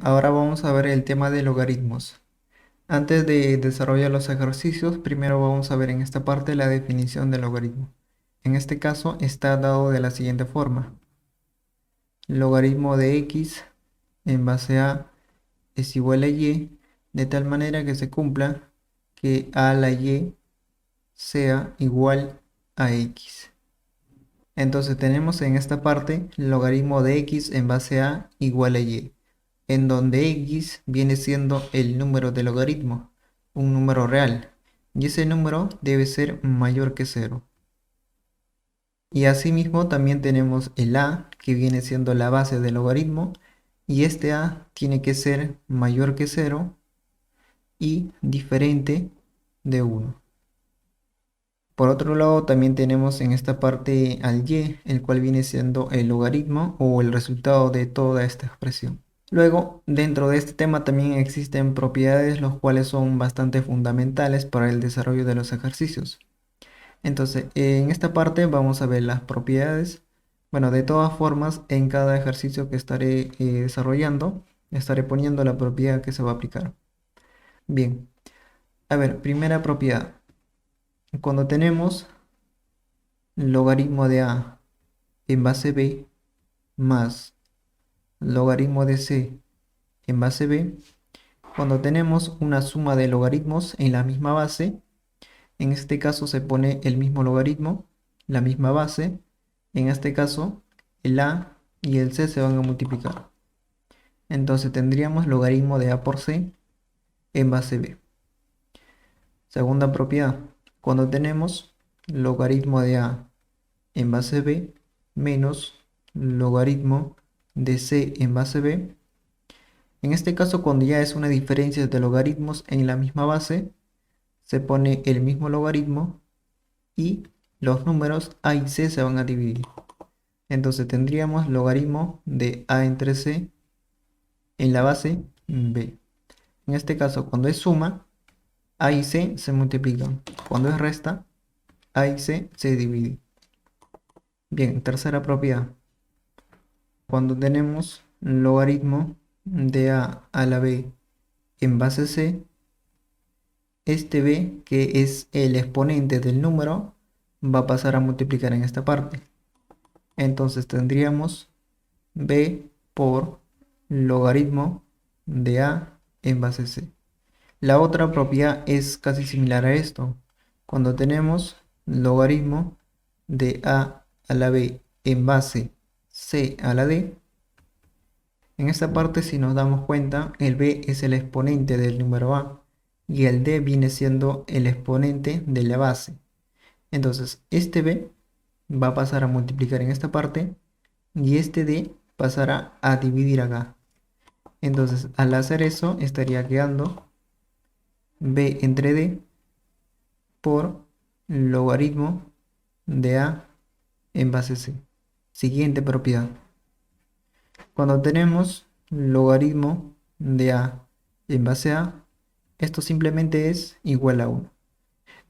Ahora vamos a ver el tema de logaritmos. Antes de desarrollar los ejercicios, primero vamos a ver en esta parte la definición del logaritmo. En este caso está dado de la siguiente forma. Logaritmo de x en base a es igual a y, de tal manera que se cumpla que a la y sea igual a x. Entonces tenemos en esta parte logaritmo de x en base a igual a y, en donde x viene siendo el número de logaritmo, un número real, y ese número debe ser mayor que cero. Y asimismo también tenemos el a, que viene siendo la base del logaritmo, y este a tiene que ser mayor que cero y diferente de uno. Por otro lado, también tenemos en esta parte al y, el cual viene siendo el logaritmo o el resultado de toda esta expresión. Luego, dentro de este tema también existen propiedades los cuales son bastante fundamentales para el desarrollo de los ejercicios. Entonces, en esta parte vamos a ver las propiedades. Bueno, de todas formas, en cada ejercicio que estaré desarrollando, estaré poniendo la propiedad que se va a aplicar. Bien, a ver, primera propiedad. Cuando tenemos logaritmo de a en base b más logaritmo de c en base b, cuando tenemos una suma de logaritmos en la misma base, en este caso se pone el mismo logaritmo, la misma base, en este caso el a y el c se van a multiplicar. Entonces tendríamos logaritmo de a por c en base b. Segunda propiedad, cuando tenemos logaritmo de a en base b menos logaritmo de c en base b. En este caso, cuando ya es una diferencia de logaritmos en la misma base, se pone el mismo logaritmo y los números a y c se van a dividir. Entonces tendríamos logaritmo de a entre c en la base b. En este caso, cuando es suma, a y c se multiplican. Cuando es resta, a y c se dividen. Bien, tercera propiedad. Cuando tenemos logaritmo de a la b en base c, este b, que es el exponente del número, va a pasar a multiplicar en esta parte. Entonces tendríamos b por logaritmo de a en base c. La otra propiedad es casi similar a esto. Cuando tenemos logaritmo de a la b en base c a la d, en esta parte, si nos damos cuenta, el b es el exponente del número a y el d viene siendo el exponente de la base. Entonces, este b va a pasar a multiplicar en esta parte y este d pasará a dividir acá. Entonces, al hacer eso, estaría quedando b entre d por logaritmo de a en base c. Siguiente propiedad. Cuando tenemos logaritmo de a en base a, esto simplemente es igual a 1.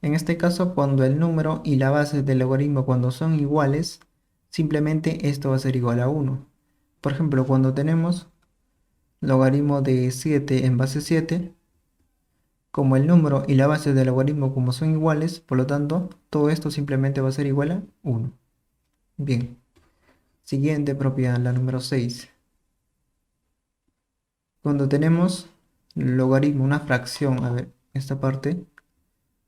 En este caso, cuando el número y la base del logaritmo cuando son iguales, simplemente esto va a ser igual a 1. Por ejemplo, cuando tenemos logaritmo de 7 en base 7, como el número y la base del logaritmo como son iguales, por lo tanto, todo esto simplemente va a ser igual a 1. Bien, siguiente propiedad, la número 6. Cuando tenemos logaritmo, una fracción, a ver, esta parte,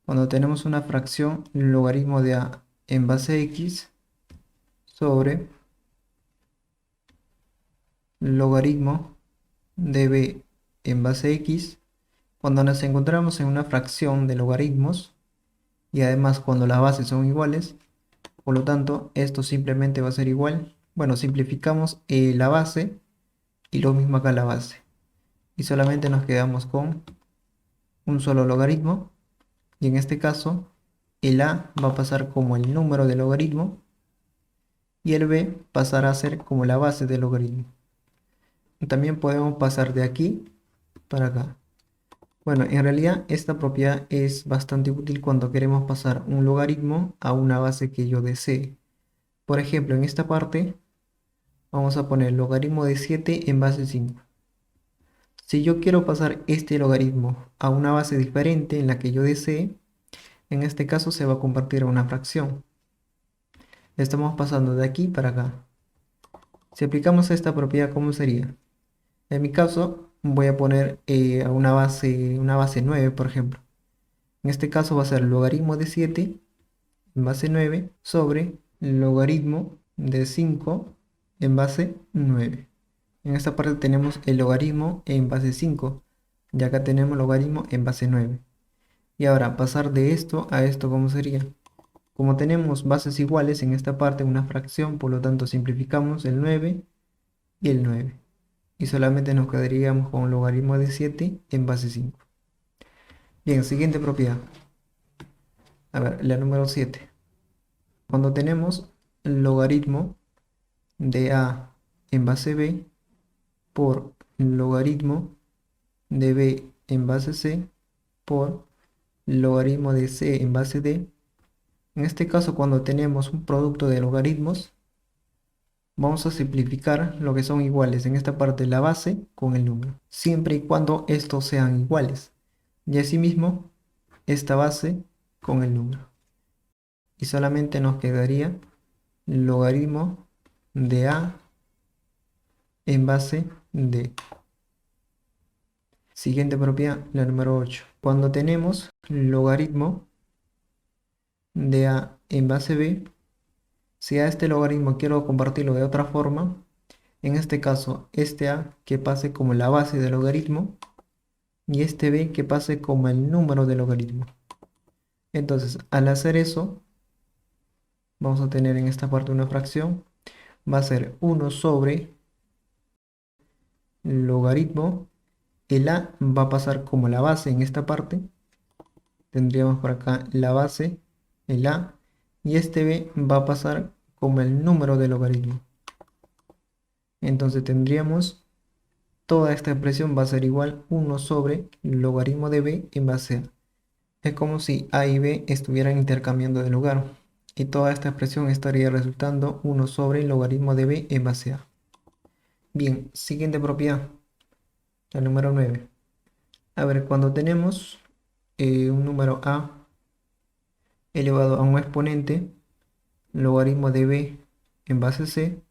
cuando tenemos una fracción, logaritmo de a en base x sobre logaritmo de b en base x, cuando nos encontramos en una fracción de logaritmos y además cuando las bases son iguales, por lo tanto esto simplemente va a ser igual. Bueno, simplificamos la base y lo mismo acá la base y solamente nos quedamos con un solo logaritmo y en este caso el a va a pasar como el número del logaritmo y el b pasará a ser como la base del logaritmo. También podemos pasar de aquí para acá. Bueno, en realidad esta propiedad es bastante útil cuando queremos pasar un logaritmo a una base que yo desee. Por ejemplo, en esta parte vamos a poner logaritmo de 7 en base 5. Si yo quiero pasar este logaritmo a una base diferente en la que yo desee, en este caso se va a convertir en una fracción. Estamos pasando de aquí para acá. Si aplicamos esta propiedad, ¿cómo sería? En mi caso, voy a poner a una base 9, por ejemplo. En este caso va a ser logaritmo de 7 en base 9 sobre logaritmo de 5 en base 9. En esta parte tenemos el logaritmo en base 5 y acá tenemos logaritmo en base 9. Y ahora pasar de esto a esto, ¿cómo sería? Como tenemos bases iguales en esta parte, una fracción, por lo tanto simplificamos el 9 y el 9. Y solamente nos quedaríamos con un logaritmo de 7 en base 5. Bien, siguiente propiedad. A ver, la número 7. Cuando tenemos el logaritmo de a en base b por logaritmo de b en base c por logaritmo de c en base d. En este caso, cuando tenemos un producto de logaritmos, vamos a simplificar lo que son iguales. En esta parte la base con el número, siempre y cuando estos sean iguales. Y asimismo, esta base con el número. Y solamente nos quedaría logaritmo de a en base d. Siguiente propiedad, la número 8. Cuando tenemos logaritmo de a en base b, si a este logaritmo quiero convertirlo de otra forma, en este caso este a que pase como la base del logaritmo y este b que pase como el número del logaritmo. Entonces, al hacer eso, vamos a tener en esta parte una fracción. Va a ser 1 sobre logaritmo. El a va a pasar como la base en esta parte. Tendríamos por acá la base, el a, y este b va a pasar como el número del logaritmo. Entonces tendríamos toda esta expresión va a ser igual 1 sobre logaritmo de b en base a. Es como si a y b estuvieran intercambiando de lugar. Y toda esta expresión estaría resultando 1 sobre el logaritmo de b en base a. Bien, siguiente propiedad, la número 9. A ver, cuando tenemos un número a elevado a un exponente, logaritmo de b en base c,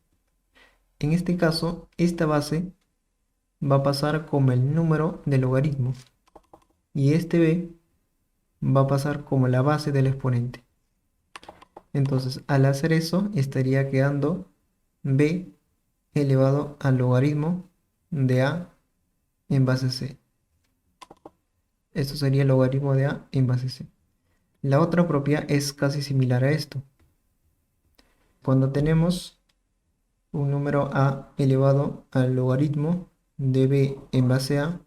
en este caso, esta base va a pasar como el número del logaritmo y este b va a pasar como la base del exponente. Entonces, al hacer eso, estaría quedando b elevado al logaritmo de a en base c. Esto sería el logaritmo de a en base c. La otra propiedad es casi similar a esto. Cuando tenemos un número a elevado al logaritmo de b en base a,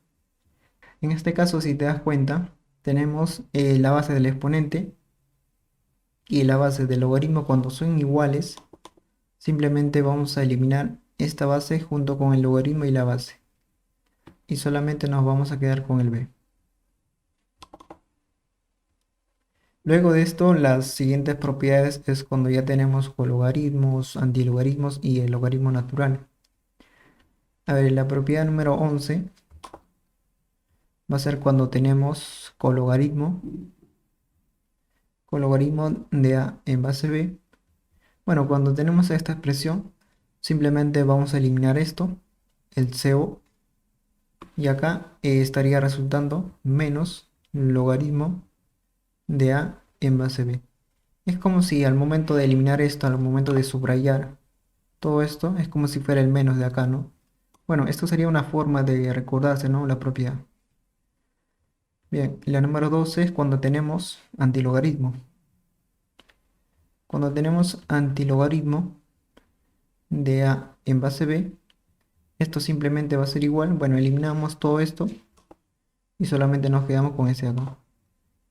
en este caso, si te das cuenta, tenemos la base del exponente y la base del logaritmo. Cuando son iguales, simplemente vamos a eliminar esta base junto con el logaritmo y la base. Y solamente nos vamos a quedar con el b. Luego de esto, las siguientes propiedades es cuando ya tenemos cologaritmos, antilogaritmos y el logaritmo natural. A ver, la propiedad número 11 va a ser cuando tenemos cologaritmo de a en base b. Bueno, cuando tenemos esta expresión, simplemente vamos a eliminar esto, el CO, y acá estaría resultando menos logaritmo de a en base b. Es como si al momento de eliminar esto, al momento de subrayar todo esto, es como si fuera el menos de acá, ¿no? Bueno, esto sería una forma de recordarse, ¿no? La propiedad. Bien, la número 12 es cuando tenemos antilogaritmo. Cuando tenemos antilogaritmo de a en base b, esto simplemente va a ser igual. Bueno, eliminamos todo esto y solamente nos quedamos con ese acá.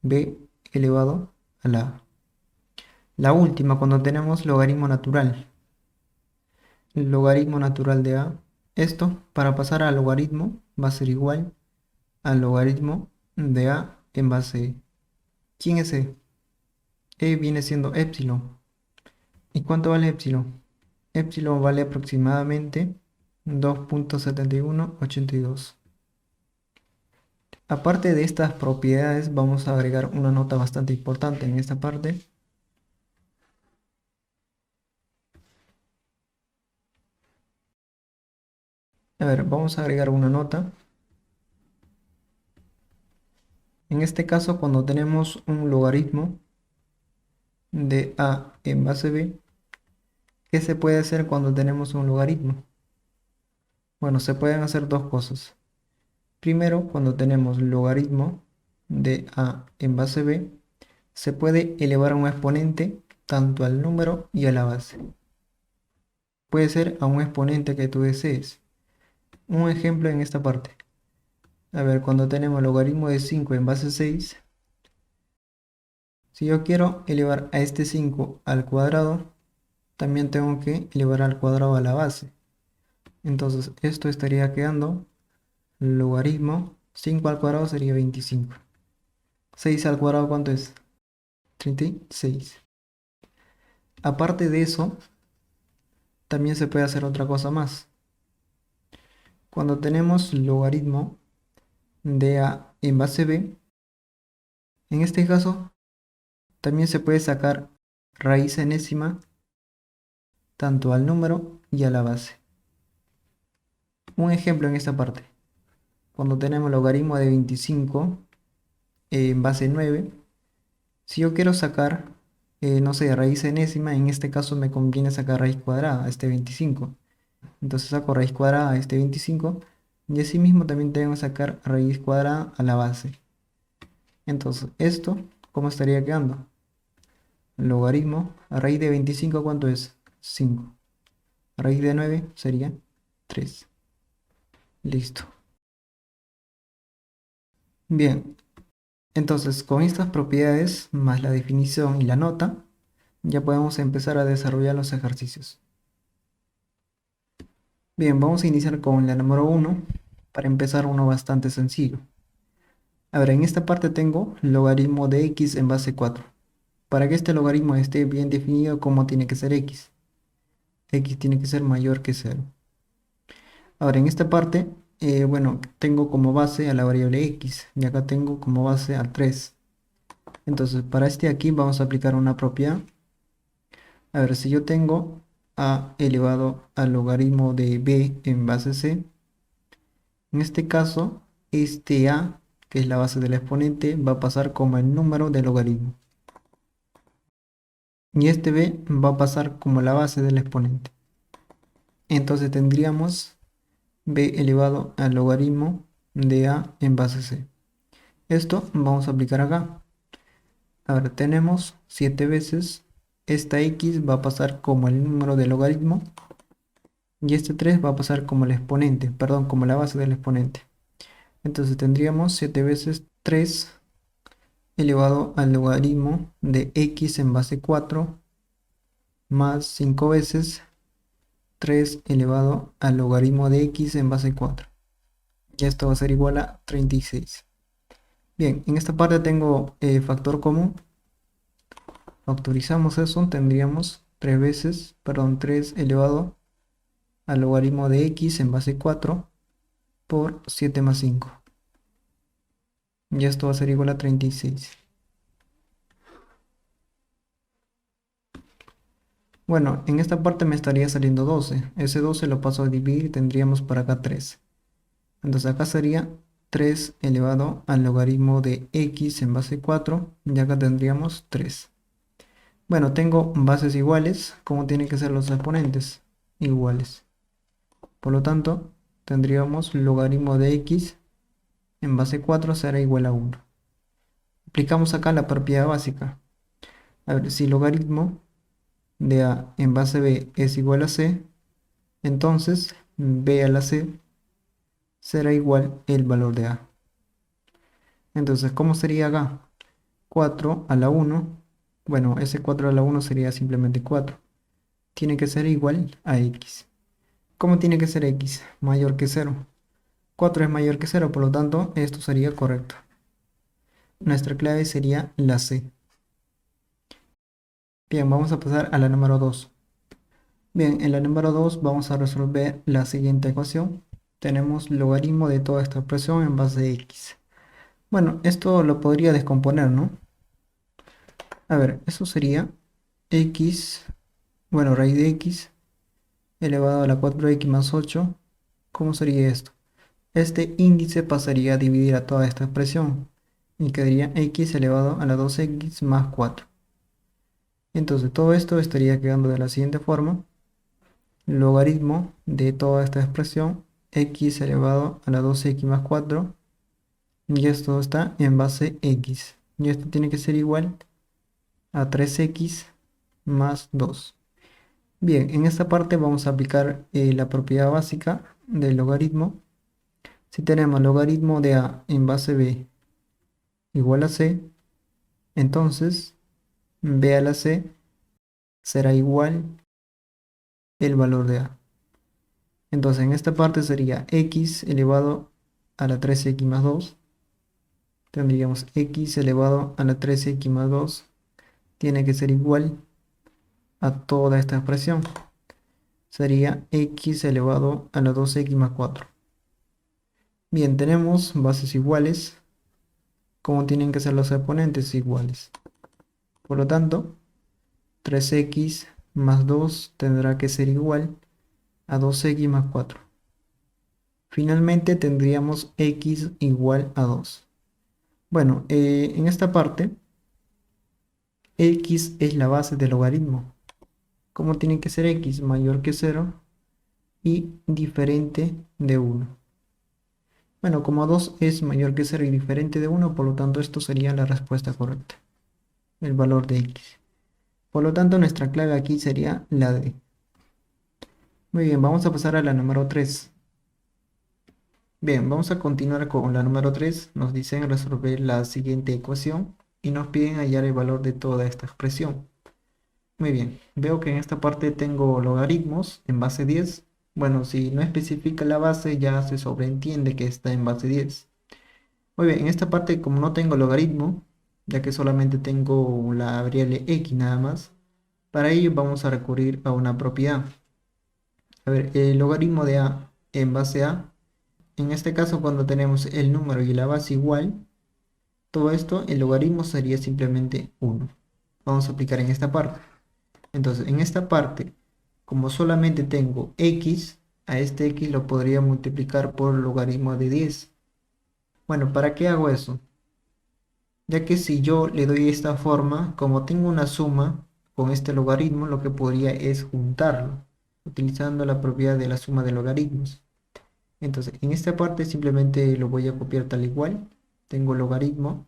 B elevado a la a. La última, cuando tenemos logaritmo natural. El logaritmo natural de a. Esto, para pasar al logaritmo, va a ser igual al logaritmo de a en base e. ¿Quién es e? E viene siendo epsilon. ¿Y cuánto vale epsilon? Epsilon vale aproximadamente 2.7182. Aparte de estas propiedades, vamos a agregar una nota bastante importante en esta parte. A ver, vamos a agregar una nota. En este caso, cuando tenemos un logaritmo de a en base b, ¿qué se puede hacer cuando tenemos un logaritmo? Bueno, se pueden hacer dos cosas. Primero, cuando tenemos logaritmo de a en base b, se puede elevar a un exponente tanto al número y a la base. Puede ser a un exponente que tú desees. Un ejemplo en esta parte. A ver, cuando tenemos logaritmo de 5 en base 6, si yo quiero elevar a este 5 al cuadrado, también tengo que elevar al cuadrado a la base. Entonces, esto estaría quedando logaritmo 5 al cuadrado sería 25. 6 al cuadrado, ¿cuánto es? 36. Aparte de eso, también se puede hacer otra cosa más. Cuando tenemos logaritmo de a en base b, en este caso, también se puede sacar raíz enésima tanto al número y a la base. Un ejemplo en esta parte. Cuando tenemos logaritmo de 25 en base 9, si yo quiero sacar, no sé, raíz enésima, en este caso me conviene sacar raíz cuadrada a este 25. Entonces saco raíz cuadrada a este 25 y asimismo también tengo que sacar raíz cuadrada a la base. Entonces, esto, ¿cómo estaría quedando? Logaritmo a raíz de 25, ¿cuánto es? 5. Raíz de 9 sería 3. Listo. Bien, entonces con estas propiedades más la definición y la nota, ya podemos empezar a desarrollar los ejercicios. Bien, vamos a iniciar con la número 1, para empezar uno bastante sencillo. A ver, en esta parte tengo logaritmo de x en base 4. Para que este logaritmo esté bien definido, ¿cómo tiene que ser x? X tiene que ser mayor que 0. Ahora, en esta parte, bueno, tengo como base a la variable x, y acá tengo como base al 3. Entonces, para este aquí vamos a aplicar una propiedad. A ver, si yo tengo a elevado al logaritmo de b en base c, en este caso, este a, que es la base del exponente, va a pasar como el número del logaritmo. Y este b va a pasar como la base del exponente. Entonces tendríamos b elevado al logaritmo de a en base c. Esto vamos a aplicar acá. Ahora tenemos 7 veces. Esta x va a pasar como el número del logaritmo. Y este 3 va a pasar como el exponente, perdón, como la base del exponente. Entonces tendríamos 7 veces 3 elevado al logaritmo de x en base 4 más 5 veces 3 elevado al logaritmo de x en base 4. Y esto va a ser igual a 36. Bien, en esta parte tengo factor común. Factorizamos eso, tendríamos 3 veces, perdón, 3 elevado al logaritmo de x en base 4 por 7 más 5. Y esto va a ser igual a 36. Bueno, en esta parte me estaría saliendo 12. Ese 12 lo paso a dividir y tendríamos por acá 3. Entonces acá sería 3 elevado al logaritmo de x en base 4. Y acá tendríamos 3. Bueno, tengo bases iguales. ¿Cómo tienen que ser los exponentes? Iguales. Por lo tanto, tendríamos logaritmo de x en base 4 será igual a 1. Aplicamos acá la propiedad básica. A ver, si logaritmo de a en base b es igual a c, entonces b a la c será igual el valor de a. Entonces, ¿cómo sería acá? 4 a la 1. Bueno, ese 4 a la 1 sería simplemente 4. Tiene que ser igual a x. ¿Cómo tiene que ser x? Mayor que 0. 4 es mayor que 0, por lo tanto, esto sería correcto. Nuestra clave sería la C. Bien, vamos a pasar a la número 2. Bien, en la número 2 vamos a resolver la siguiente ecuación. Tenemos logaritmo de toda esta expresión en base de x. Bueno, esto lo podría descomponer, ¿no? A ver, eso sería x, bueno, raíz de x elevado a la 4x más 8. ¿Cómo sería esto? Este índice pasaría a dividir a toda esta expresión y quedaría x elevado a la 2x más 4. Entonces todo esto estaría quedando de la siguiente forma: logaritmo de toda esta expresión, x elevado a la 2x más 4, y esto está en base x, y esto tiene que ser igual a 3x más 2. Bien, en esta parte vamos a aplicar la propiedad básica del logaritmo. Si tenemos logaritmo de a en base b igual a c, entonces b a la c será igual el valor de a. Entonces en esta parte sería x elevado a la 3x más 2. Tendríamos x elevado a la 3x más 2 tiene que ser igual a toda esta expresión. Sería x elevado a la 2x más 4. Bien, tenemos bases iguales, como tienen que ser los exponentes iguales. Por lo tanto, 3x más 2 tendrá que ser igual a 2x más 4. Finalmente tendríamos x igual a 2. Bueno, en esta parte, x es la base del logaritmo. ¿Cómo tiene que ser x? Mayor que 0 y diferente de 1. Bueno, como 2 es mayor que 0 y diferente de 1, por lo tanto esto sería la respuesta correcta, el valor de x. Por lo tanto nuestra clave aquí sería la D. Muy bien, vamos a pasar a la número 3. Bien, vamos a continuar con la número 3. Nos dicen resolver la siguiente ecuación y nos piden hallar el valor de toda esta expresión. Muy bien, veo que en esta parte tengo logaritmos en base 10. Bueno, si no especifica la base ya se sobreentiende que está en base 10. Muy bien, en esta parte como no tengo logaritmo, ya que solamente tengo la variable x nada más, para ello vamos a recurrir a una propiedad. A ver, el logaritmo de a en base a, en este caso cuando tenemos el número y la base igual, todo esto, el logaritmo sería simplemente 1. Vamos a aplicar en esta parte. Entonces, en esta parte, como solamente tengo x, a este x lo podría multiplicar por logaritmo de 10. Bueno, ¿para qué hago eso? Ya que si yo le doy esta forma, como tengo una suma con este logaritmo, lo que podría es juntarlo, utilizando la propiedad de la suma de logaritmos. Entonces, en esta parte simplemente lo voy a copiar tal igual. Tengo logaritmo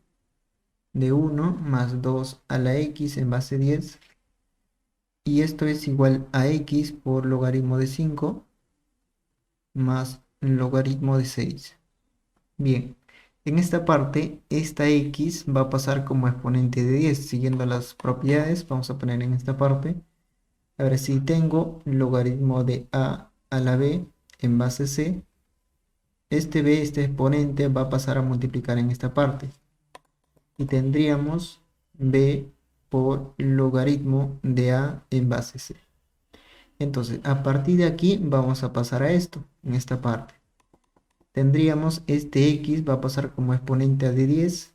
de 1 más 2 a la x en base 10. Y esto es igual a x por logaritmo de 5 más logaritmo de 6. Bien, en esta parte, esta x va a pasar como exponente de 10. Siguiendo las propiedades, vamos a poner en esta parte. A ver, si tengo logaritmo de a la b en base c, este b, este exponente, va a pasar a multiplicar en esta parte. Y tendríamos b por logaritmo de a en base c. Entonces, a partir de aquí vamos a pasar a esto, en esta parte. Tendríamos este x va a pasar como exponente a de 10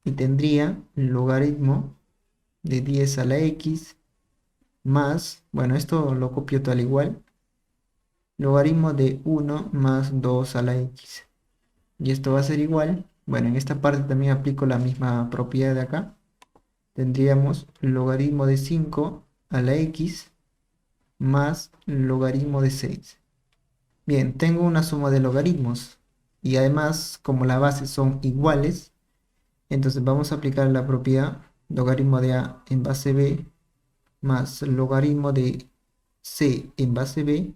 y tendría logaritmo de 10 a la x más, bueno, esto lo copio tal igual, logaritmo de 1 más 2 a la x. Y esto va a ser igual, bueno, en esta parte también aplico la misma propiedad de acá. Tendríamos logaritmo de 5 a la x más logaritmo de 6. Bien, tengo una suma de logaritmos y además como las bases son iguales, entonces vamos a aplicar la propiedad logaritmo de a en base b más logaritmo de c en base b.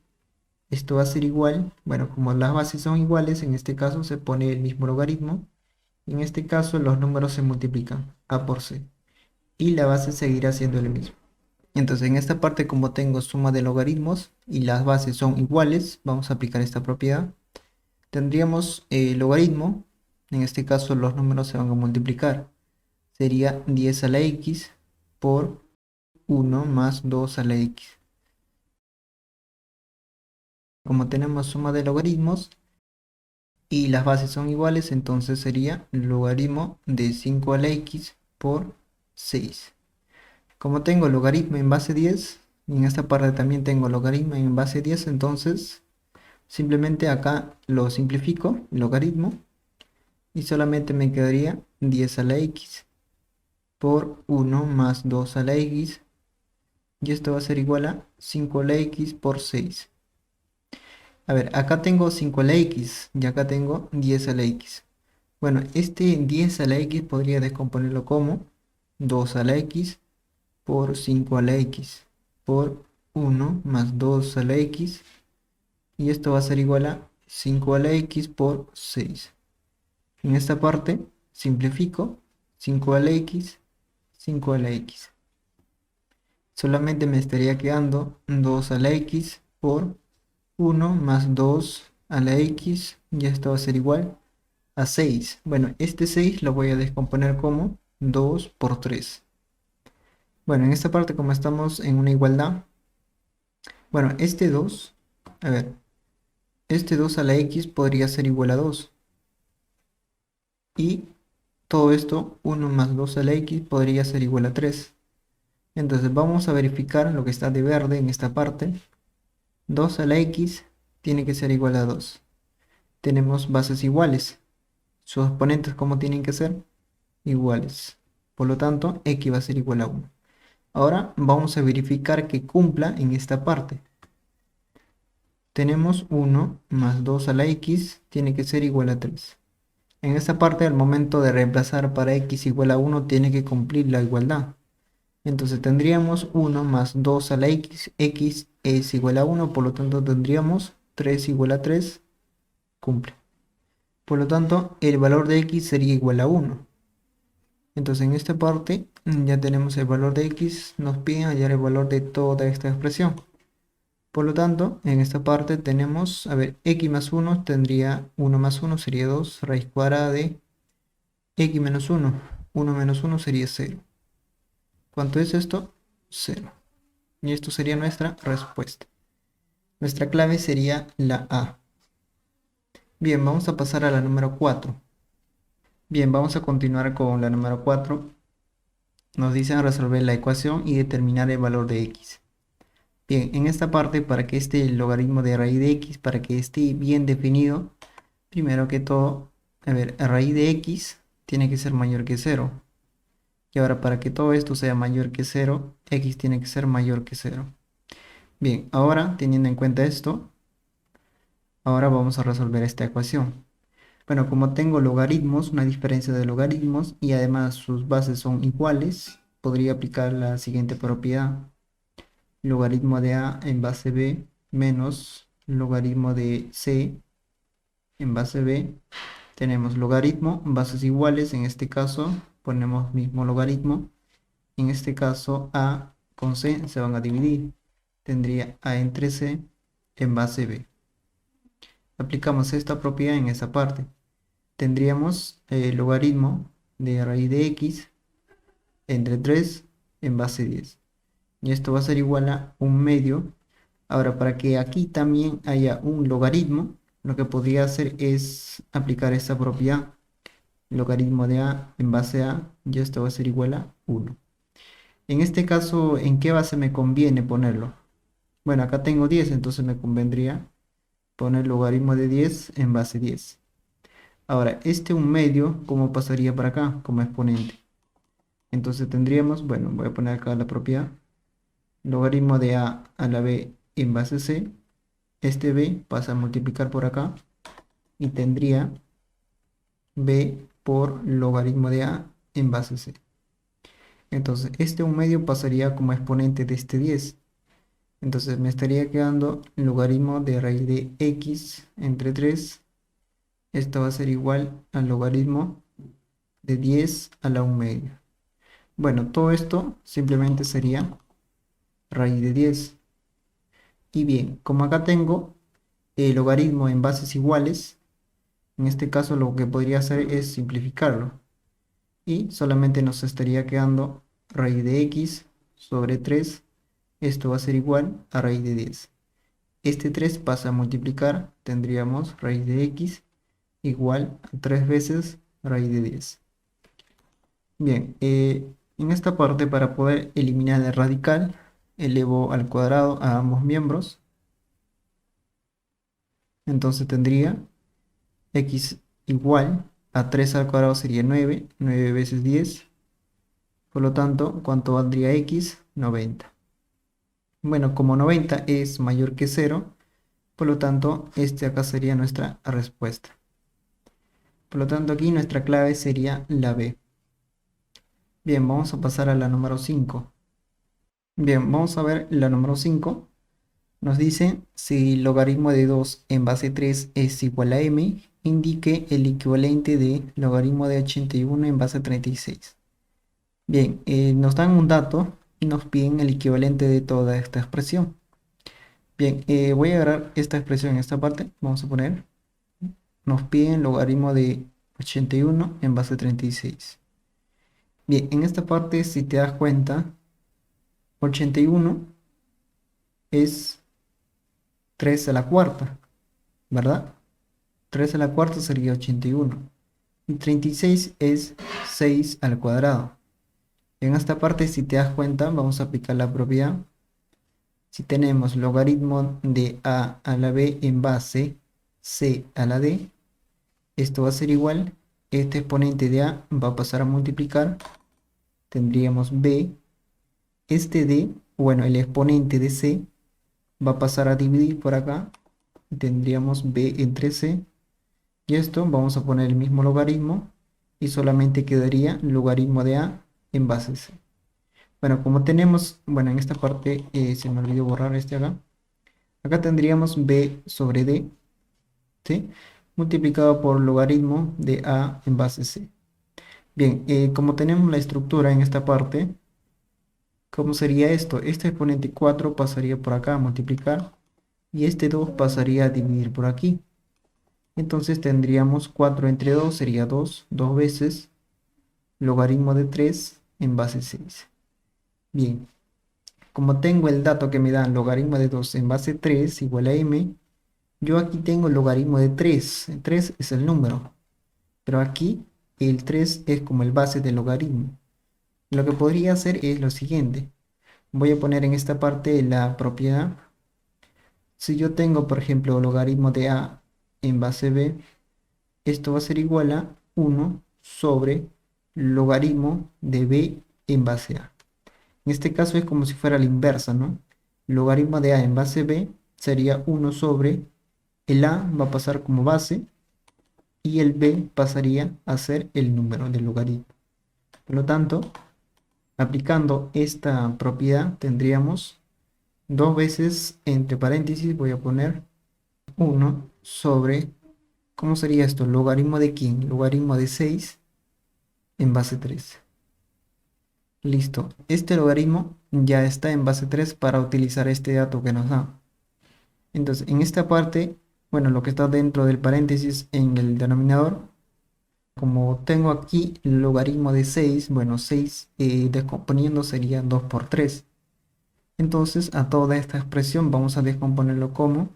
Esto va a ser igual, bueno, como las bases son iguales, en este caso se pone el mismo logaritmo. En este caso los números se multiplican, a por c, y la base seguirá siendo el mismo. Entonces en esta parte, como tengo suma de logaritmos y las bases son iguales, vamos a aplicar esta propiedad. Tendríamos logaritmo, en este caso los números se van a multiplicar. Sería 10 a la x por 1 más 2 a la x. Como tenemos suma de logaritmos, y las bases son iguales, entonces sería logaritmo de 5 a la x por 6. Como tengo logaritmo en base 10, y en esta parte también tengo logaritmo en base 10, entonces simplemente acá lo simplifico, logaritmo, y solamente me quedaría 10 a la x por 1 más 2 a la x, y esto va a ser igual a 5 a la x por 6. A ver, acá tengo 5 a la x y acá tengo 10 a la x. Bueno, este 10 a la x podría descomponerlo como 2 a la x por 5 a la x por 1 más 2 a la x, y esto va a ser igual a 5 a la x por 6. En esta parte simplifico 5 a la x, 5 a la x. Solamente me estaría quedando 2 a la x por 1 más 2 a la x, y esto va a ser igual a 6. Bueno, este 6 lo voy a descomponer como 2 por 3. Bueno, en esta parte, como estamos en una igualdad, bueno, este 2, a ver, este 2 a la x podría ser igual a 2. Y todo esto, 1 más 2 a la x, podría ser igual a 3. Entonces vamos a verificar lo que está de verde en esta parte. 2 a la x tiene que ser igual a 2. Tenemos bases iguales. Sus exponentes, ¿cómo tienen que ser? Iguales. Por lo tanto, x va a ser igual a 1. Ahora vamos a verificar que cumpla en esta parte. Tenemos 1 más 2 a la x tiene que ser igual a 3. En esta parte, al momento de reemplazar para x igual a 1, tiene que cumplir la igualdad. Entonces tendríamos 1 más 2 a la x, x es igual a 1, por lo tanto tendríamos 3 igual a 3, cumple. Por lo tanto, el valor de x sería igual a 1. Entonces en esta parte ya tenemos el valor de x, nos piden hallar el valor de toda esta expresión. Por lo tanto, en esta parte tenemos, a ver, x más 1 tendría 1 más 1 sería 2, raíz cuadrada de x menos 1. 1 menos 1 sería 0. ¿Cuánto es esto? 0. Y esto sería nuestra respuesta. Nuestra clave sería la A. Bien, vamos a pasar a la número 4. Bien, vamos a continuar con la número 4. Nos dicen resolver la ecuación y determinar el valor de x. Bien, en esta parte, para que este logaritmo de raíz de x, para que esté bien definido, primero que todo, a ver, raíz de x tiene que ser mayor que 0. Y ahora, para que todo esto sea mayor que 0, x tiene que ser mayor que 0. Bien, ahora, teniendo en cuenta esto, ahora vamos a resolver esta ecuación. Bueno, como tengo logaritmos, una diferencia de logaritmos, y además sus bases son iguales, podría aplicar la siguiente propiedad. Logaritmo de A en base B menos logaritmo de C en base B. Tenemos logaritmo, bases iguales, en este caso ponemos mismo logaritmo. En este caso A con C se van a dividir. Tendría A entre C en base B. Aplicamos esta propiedad en esa parte. Tendríamos el logaritmo de raíz de x entre 3 en base 10. Y esto va a ser igual a 1/2. Ahora, para que aquí también haya un logaritmo, lo que podría hacer es aplicar esta propiedad. Logaritmo de a en base a, y esto va a ser igual a 1. En este caso, ¿en qué base me conviene ponerlo? Bueno, acá tengo 10, entonces me convendría poner logaritmo de 10 en base 10. Ahora, este 1/2, ¿cómo pasaría para acá? Como exponente. Entonces tendríamos, bueno, voy a poner acá la propiedad. Logaritmo de a la b en base c. Este b pasa a multiplicar por acá. Y tendría b por logaritmo de a en base c. Entonces, este 1/2 pasaría como exponente de este 10. Entonces me estaría quedando logaritmo de raíz de x entre 3. Esto va a ser igual al logaritmo de 10 a la 1/2. Bueno, todo esto simplemente sería raíz de 10. Y bien, como acá tengo el logaritmo en bases iguales, en este caso lo que podría hacer es simplificarlo. Y solamente nos estaría quedando raíz de x sobre 3. Esto va a ser igual a raíz de 10. Este 3 pasa a multiplicar, tendríamos raíz de x igual a 3 veces raíz de 10. Bien, en esta parte para poder eliminar el radical, elevo al cuadrado a ambos miembros. Entonces tendría x igual a 3 al cuadrado sería 9, 9 veces 10. Por lo tanto, ¿cuánto valdría x? 90. Bueno, como 90 es mayor que 0, por lo tanto, este acá sería nuestra respuesta. Por lo tanto, aquí nuestra clave sería la B. Bien, vamos a pasar a la número 5. Bien, vamos a ver la número 5. Nos dice si el logaritmo de 2 en base 3 es igual a m, indique el equivalente de logaritmo de 81 en base 36. Bien, nos dan un dato y nos piden el equivalente de toda esta expresión. Bien, voy a agarrar esta expresión en esta parte. Vamos a poner, nos piden logaritmo de 81 en base 36. Bien, en esta parte, si te das cuenta, 81 es 3 a la cuarta, ¿verdad? 3 a la cuarta sería 81. Y 36 es 6 al cuadrado. En esta parte, si te das cuenta, vamos a aplicar la propiedad. Si tenemos logaritmo de a la b en base c a la d, esto va a ser igual. Este exponente de a va a pasar a multiplicar. Tendríamos b. Este d, bueno, el exponente de c va a pasar a dividir por acá. Tendríamos b entre c. Y esto vamos a poner el mismo logaritmo y solamente quedaría logaritmo de a en base c. Bueno, como tenemos, bueno, en esta parte se me olvidó borrar este acá. Acá tendríamos b sobre d, ¿sí? Multiplicado por logaritmo de a en base c. Bien, como tenemos la estructura en esta parte, ¿cómo sería esto? Este exponente 4 pasaría por acá a multiplicar y este 2 pasaría a dividir por aquí. Entonces tendríamos 4 entre 2 sería 2, 2 veces logaritmo de 3 en base 6. Bien, como tengo el dato que me da logaritmo de 2 en base 3 igual a m, yo aquí tengo el logaritmo de 3. El 3 es el número, pero aquí el 3 es como el base del logaritmo. Lo que podría hacer es lo siguiente. Voy a poner en esta parte la propiedad. Si yo tengo, por ejemplo, logaritmo de a en base b, esto va a ser igual a 1 sobre logaritmo de b en base a. En este caso es como si fuera la inversa, ¿no? Logaritmo de a en base b sería 1 sobre el a va a pasar como base y el b pasaría a ser el número del logaritmo. Por lo tanto, aplicando esta propiedad tendríamos 2 veces, entre paréntesis voy a poner 1 sobre, ¿cómo sería esto? ¿Logaritmo de quién? Logaritmo de 6 en base 3. Listo, este logaritmo ya está en base 3 para utilizar este dato que nos da. Entonces, en esta parte, bueno, lo que está dentro del paréntesis en el denominador, como tengo aquí el logaritmo de 6, bueno, 6 descomponiendo sería 2 por 3. Entonces, a toda esta expresión vamos a descomponerlo como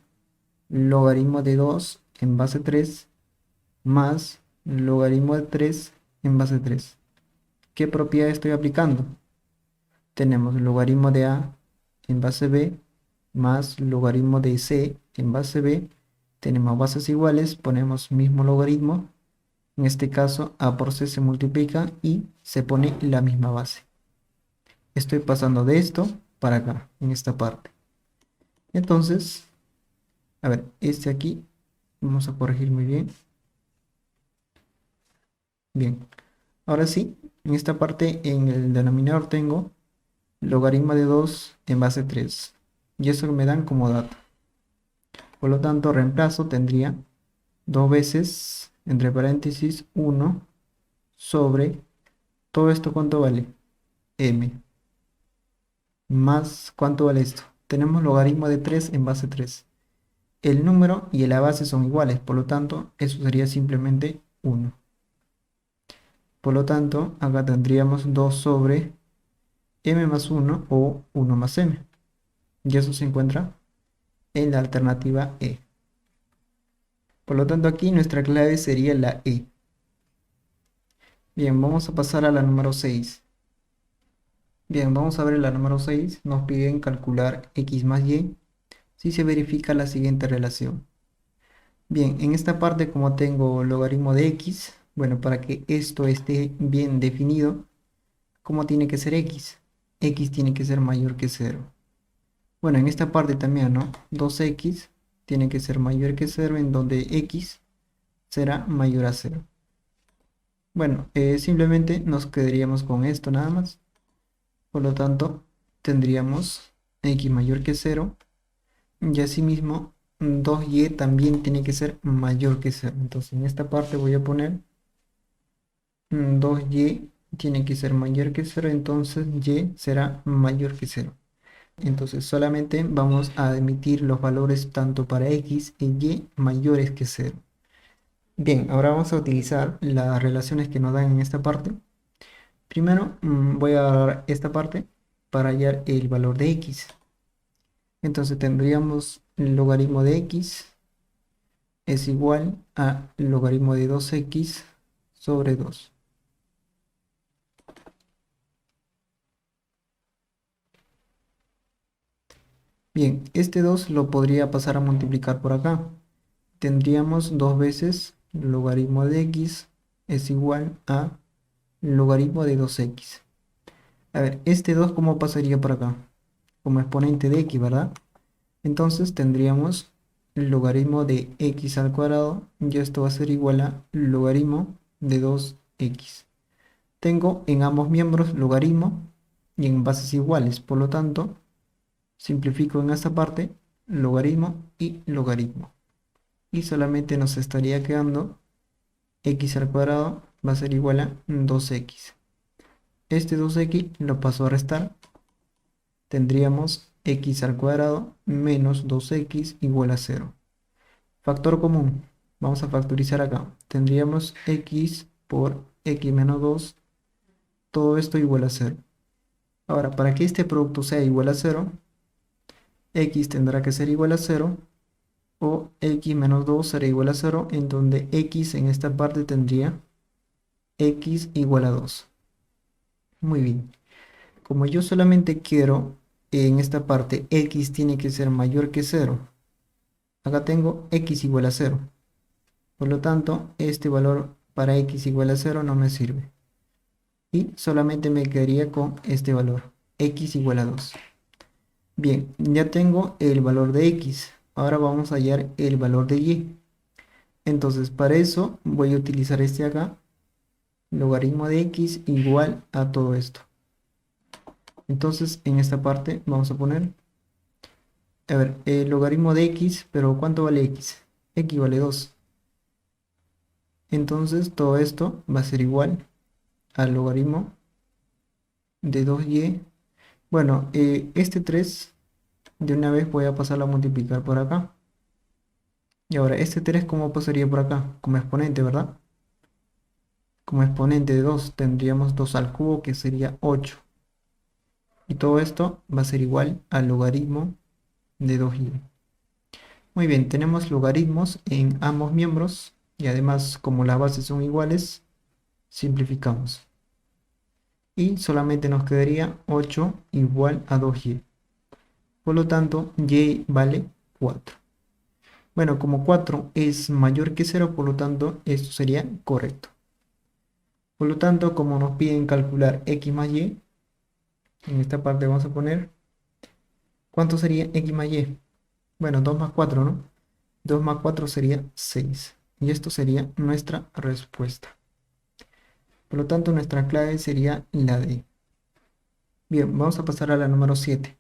logaritmo de 2 en base 3 más logaritmo de 3 en base 3. ¿Qué propiedad estoy aplicando? Tenemos logaritmo de a en base b más logaritmo de c en base b. Tenemos bases iguales, ponemos mismo logaritmo. En este caso, a por c se multiplica y se pone la misma base. Estoy pasando de esto para acá, en esta parte. Entonces, a ver, este aquí, vamos a corregir muy bien. Bien, ahora sí, en esta parte, en el denominador tengo logaritmo de 2 en base 3. Y eso me dan como dato. Por lo tanto, reemplazo tendría 2 veces, entre paréntesis, 1 sobre, todo esto, ¿cuánto vale? M. Más, ¿cuánto vale esto? Tenemos logaritmo de 3 en base 3. El número y la base son iguales, por lo tanto, eso sería simplemente 1. Por lo tanto, acá tendríamos 2 sobre m más 1 o 1 más m. Y eso se encuentra en la alternativa E. Por lo tanto, aquí nuestra clave sería la E. Bien, vamos a pasar a la número 6. Bien, vamos a ver la número 6. Nos piden calcular x más y si se verifica la siguiente relación. Bien, en esta parte como tengo logaritmo de x, bueno, para que esto esté bien definido, ¿cómo tiene que ser x? X tiene que ser mayor que 0. Bueno, en esta parte también, ¿no? 2x tiene que ser mayor que 0, en donde x será mayor a 0. Bueno, simplemente nos quedaríamos con esto nada más. Por lo tanto, tendríamos x mayor que 0 y asimismo 2y también tiene que ser mayor que 0. Entonces en esta parte voy a poner 2y tiene que ser mayor que 0, entonces y será mayor que 0. Entonces solamente vamos a admitir los valores tanto para x y y mayores que 0. Bien, ahora vamos a utilizar las relaciones que nos dan en esta parte. Primero voy a agarrar esta parte para hallar el valor de x. Entonces tendríamos el logaritmo de x es igual a logaritmo de 2x sobre 2. Bien, este 2 lo podría pasar a multiplicar por acá. Tendríamos dos veces logaritmo de x es igual a logaritmo de 2x. A ver, este 2 ¿cómo pasaría por acá? Como exponente de x, ¿verdad? Entonces tendríamos el logaritmo de x al cuadrado y esto va a ser igual a logaritmo de 2x. Tengo en ambos miembros logaritmo y en bases iguales, por lo tanto, simplifico en esta parte logaritmo y logaritmo. Y solamente nos estaría quedando x al cuadrado va a ser igual a 2x. Este 2x lo paso a restar. Tendríamos x al cuadrado menos 2x igual a 0. Factor común. Vamos a factorizar acá. Tendríamos x por x menos 2. Todo esto igual a 0. Ahora, para que este producto sea igual a 0, x tendrá que ser igual a 0 o x menos 2 será igual a 0, en donde x en esta parte tendría x igual a 2. Muy bien. Como yo solamente quiero en esta parte x tiene que ser mayor que 0, acá tengo x igual a 0. Por lo tanto, este valor para x igual a 0 no me sirve. Y solamente me quedaría con este valor, x igual a 2. Bien, ya tengo el valor de x. Ahora vamos a hallar el valor de y. Entonces, para eso voy a utilizar este acá, logaritmo de x igual a todo esto. Entonces, en esta parte vamos a poner, a ver, el logaritmo de x, pero ¿cuánto vale x? X vale 2. Entonces, todo esto va a ser igual al logaritmo de 2y. Bueno, este 3 de una vez voy a pasarlo a multiplicar por acá. Y ahora, este 3 ¿cómo pasaría por acá? Como exponente, ¿verdad? Como exponente de 2 tendríamos 2 al cubo, que sería 8. Y todo esto va a ser igual al logaritmo de 2y. Muy bien, tenemos logaritmos en ambos miembros. Y además, como las bases son iguales, simplificamos. Y solamente nos quedaría 8 igual a 2y. Por lo tanto, y vale 4. Bueno, como 4 es mayor que 0, por lo tanto, esto sería correcto. Por lo tanto, como nos piden calcular x más y, en esta parte vamos a poner, ¿cuánto sería x más y? Bueno, 2 más 4, ¿no? 2 más 4 sería 6. Y esto sería nuestra respuesta. Por lo tanto, nuestra clave sería la D. Bien, vamos a pasar a la número 7.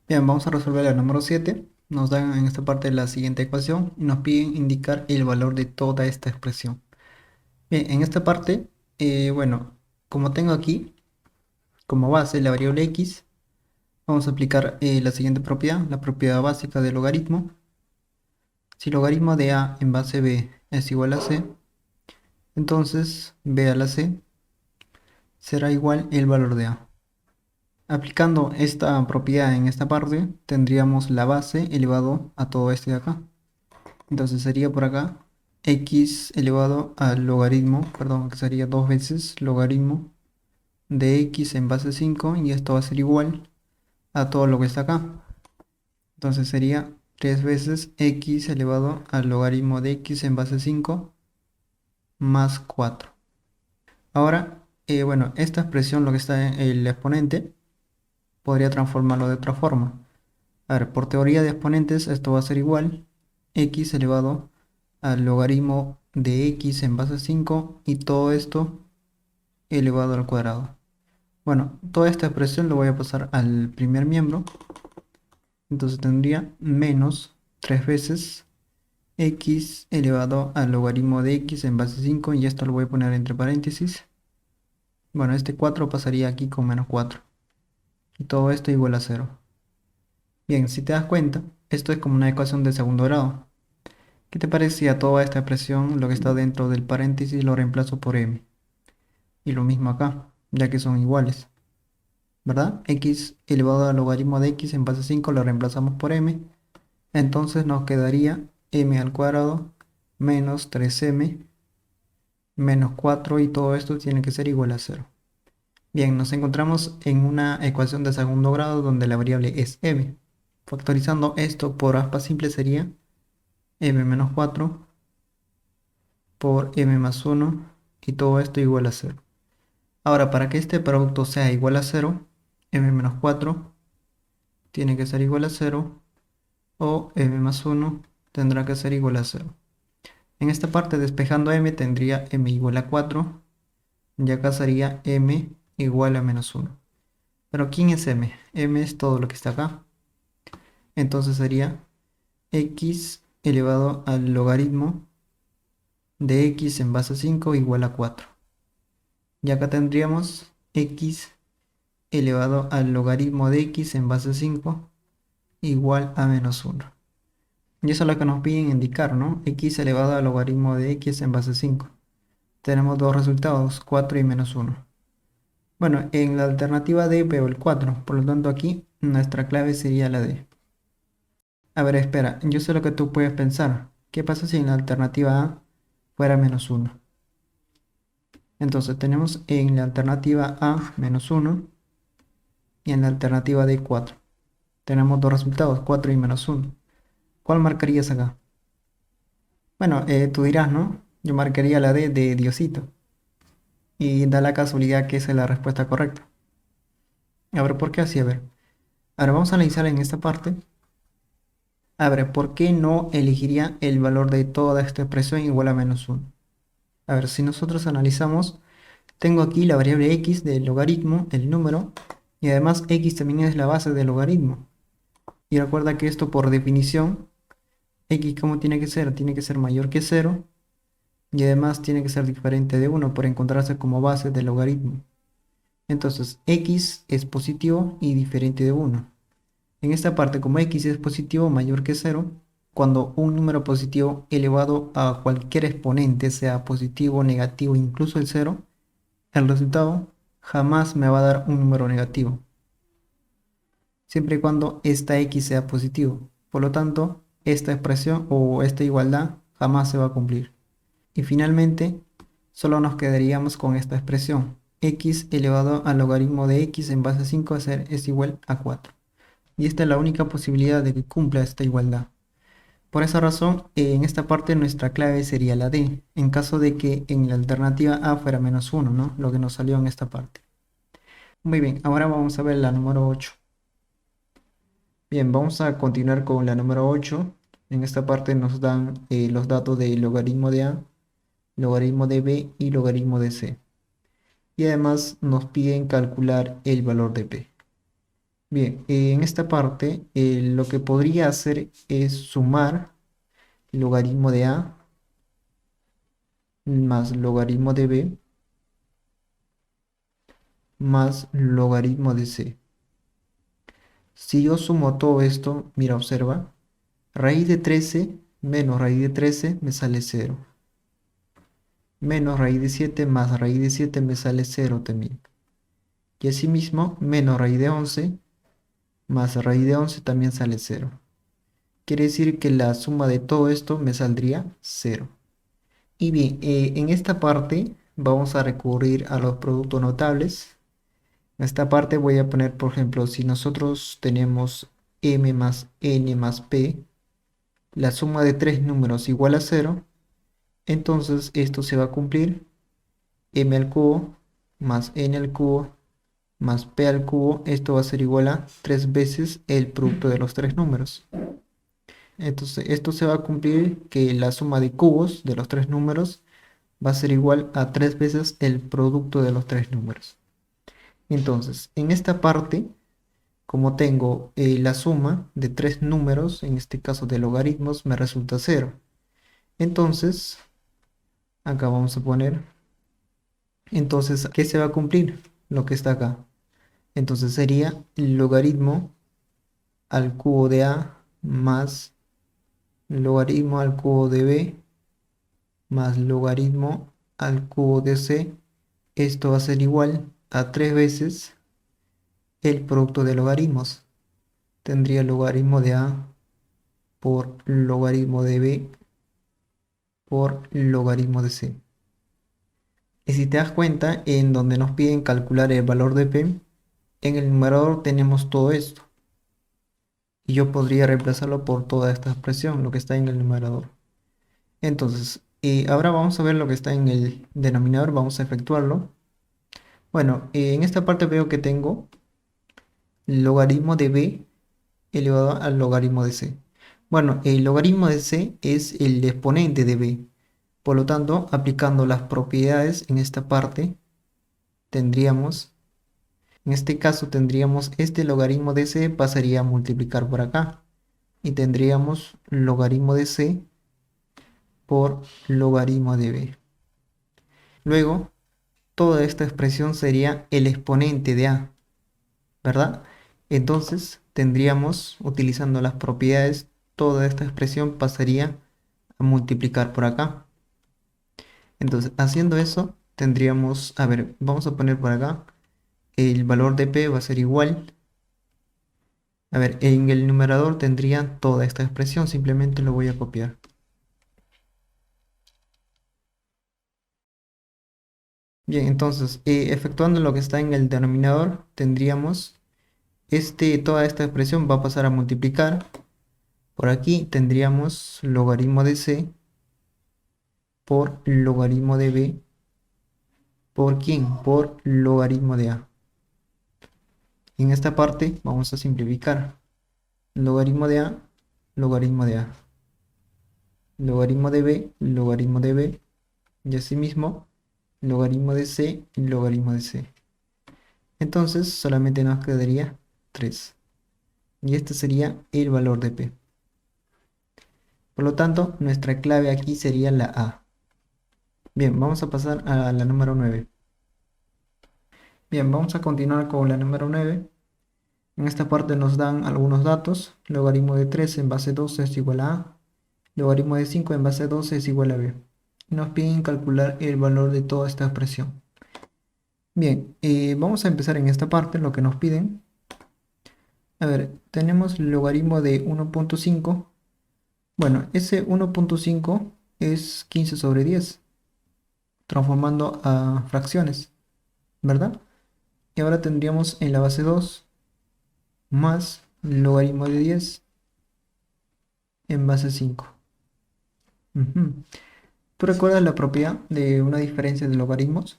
Bien, vamos a resolver la número 7. Nos dan en esta parte la siguiente ecuación y nos piden indicar el valor de toda esta expresión. Bien, en esta parte, bueno, como tengo aquí como base la variable x, vamos a aplicar la siguiente propiedad, la propiedad básica del logaritmo. Si logaritmo de a en base b es igual a c, entonces b a la c será igual el valor de a. Aplicando esta propiedad en esta parte, tendríamos la base elevado a todo este de acá. Entonces sería por acá x elevado al logaritmo, perdón, que sería 2 veces logaritmo de x en base 5 y esto va a ser igual a todo lo que está acá. Entonces sería 3 veces x elevado al logaritmo de x en base 5 más 4. Ahora, bueno, esta expresión, lo que está en el exponente, podría transformarlo de otra forma. A ver, por teoría de exponentes, esto va a ser igual x elevado al logaritmo de x en base 5 y todo esto elevado al cuadrado. Bueno, toda esta expresión lo voy a pasar al primer miembro. Entonces tendría menos 3 veces x elevado al logaritmo de x en base 5 y esto lo voy a poner entre paréntesis. Bueno, este 4 pasaría aquí con menos 4 y todo esto igual a 0. Bien, si te das cuenta, esto es como una ecuación de segundo grado. ¿Qué te parece si a toda esta expresión lo que está dentro del paréntesis lo reemplazo por m? Y lo mismo acá, ya que son iguales, ¿verdad? X elevado al logaritmo de x en base 5 lo reemplazamos por m. Entonces nos quedaría m al cuadrado menos 3m menos 4 y todo esto tiene que ser igual a 0. Bien, nos encontramos en una ecuación de segundo grado donde la variable es m. Factorizando esto por aspa simple sería m menos 4 por m más 1 y todo esto igual a 0. Ahora, para que este producto sea igual a 0, m menos 4 tiene que ser igual a 0 o m más 1 tendrá que ser igual a 0. En esta parte despejando m tendría m igual a 4 y acá sería m igual a menos 1. Pero ¿quién es m? M es todo lo que está acá. Entonces sería x elevado al logaritmo de x en base 5 igual a 4. Y acá tendríamos x elevado al logaritmo de x en base 5 igual a menos 1. Y eso es lo que nos piden indicar, ¿no? X elevado al logaritmo de x en base 5. Tenemos dos resultados, 4 y menos 1. Bueno, en la alternativa D veo el 4, por lo tanto aquí nuestra clave sería la D. A ver, espera, yo sé lo que tú puedes pensar. ¿Qué pasa si en la alternativa A fuera menos 1? Entonces tenemos en la alternativa A menos 1 y en la alternativa D 4. Tenemos dos resultados, 4 y menos 1. ¿Cuál marcarías acá? Bueno, tú dirás, ¿no? Yo marcaría la D de Diosito. Y da la casualidad que esa es la respuesta correcta. A ver, ¿por qué así? A ver. Ahora vamos a analizar en esta parte. A ver, ¿por qué no elegiría el valor de toda esta expresión igual a menos 1? A ver, si nosotros analizamos, tengo aquí la variable x del logaritmo, el número, y además x también es la base del logaritmo. Y recuerda que esto por definición, x ¿cómo tiene que ser? Tiene que ser mayor que 0, y además tiene que ser diferente de 1 por encontrarse como base del logaritmo. Entonces, x es positivo y diferente de 1. En esta parte, como x es positivo mayor que 0, cuando un número positivo elevado a cualquier exponente, sea positivo, negativo, incluso el 0, el resultado jamás me va a dar un número negativo, siempre y cuando esta x sea positivo. Por lo tanto, esta expresión o esta igualdad jamás se va a cumplir. Y finalmente, solo nos quedaríamos con esta expresión. X elevado al logaritmo de x en base a 5 es igual a 4. Y esta es la única posibilidad de que cumpla esta igualdad. Por esa razón, en esta parte nuestra clave sería la D, en caso de que en la alternativa A fuera menos 1, ¿no? Lo que nos salió en esta parte. Muy bien, ahora vamos a ver la número 8. Bien, vamos a continuar con la número 8. En esta parte nos dan los datos de logaritmo de A, logaritmo de B y logaritmo de C. Y además nos piden calcular el valor de P. Bien, en esta parte lo que podría hacer es sumar logaritmo de A más logaritmo de B más logaritmo de C. Si yo sumo todo esto, mira, observa, raíz de 13 menos raíz de 13 me sale 0. Menos raíz de 7 más raíz de 7 me sale 0 también. Y asimismo, menos raíz de 11 más raíz de 11 también sale 0. quiere decir que la suma de todo esto me saldría 0. Y bien, en esta parte vamos a recurrir a los productos notables. En esta parte voy a poner, por ejemplo, si nosotros tenemos m más n más p, la suma de tres números igual a 0, entonces esto se va a cumplir. M al cubo más n al cubo más p al cubo, esto va a ser igual a 3 veces el producto de los tres números. Entonces esto se va a cumplir que la suma de cubos de los tres números va a ser igual a 3 veces el producto de los tres números. Entonces, en esta parte, como tengo la suma de tres números, en este caso de logaritmos, me resulta 0. Entonces, acá vamos a poner, entonces, ¿qué se va a cumplir? Lo que está acá. Entonces sería el logaritmo al cubo de a más logaritmo al cubo de b más logaritmo al cubo de c. Esto va a ser igual a 3 veces el producto de logaritmos. Tendría logaritmo de a por logaritmo de b por logaritmo de c. Y si te das cuenta, en donde nos piden calcular el valor de p, en el numerador tenemos todo esto. Y yo podría reemplazarlo por toda esta expresión, lo que está en el numerador. Entonces, ahora vamos a ver lo que está en el denominador, vamos a efectuarlo. Bueno, en esta parte veo que tengo logaritmo de b elevado al logaritmo de c. Bueno, el logaritmo de c es el exponente de b. Por lo tanto, aplicando las propiedades en esta parte, tendríamos, en este caso tendríamos este logaritmo de c pasaría a multiplicar por acá. Y tendríamos logaritmo de c por logaritmo de b. Luego, toda esta expresión sería el exponente de a, ¿verdad? Entonces, tendríamos, utilizando las propiedades, toda esta expresión pasaría a multiplicar por acá. Entonces, haciendo eso, tendríamos, a ver, vamos a poner por acá, el valor de p va a ser igual. A ver, en el numerador tendría toda esta expresión, simplemente lo voy a copiar. Bien, entonces, efectuando lo que está en el denominador, tendríamos, toda esta expresión va a pasar a multiplicar. Por aquí tendríamos logaritmo de c por logaritmo de b. ¿Por quién? Por logaritmo de a. En esta parte vamos a simplificar. Logaritmo de a, logaritmo de a. Logaritmo de b, logaritmo de b. Y asimismo, logaritmo de c, logaritmo de c. Entonces solamente nos quedaría 3. Y este sería el valor de p. Por lo tanto, nuestra clave aquí sería la a. Bien, vamos a pasar a la número 9. Bien, vamos a continuar con la número 9. En esta parte nos dan algunos datos. Logaritmo de 3 en base 12 es igual a a. Logaritmo de 5 en base 12 es igual a b. Nos piden calcular el valor de toda esta expresión. Bien, vamos a empezar en esta parte, lo que nos piden. A ver, tenemos logaritmo de 1.5. Bueno, ese 1.5 es 15 sobre 10, transformando a fracciones, ¿verdad? Y ahora tendríamos en la base 2 más logaritmo de 10 en base 5. Ujú. ¿Tú recuerdas la propiedad de una diferencia de logaritmos?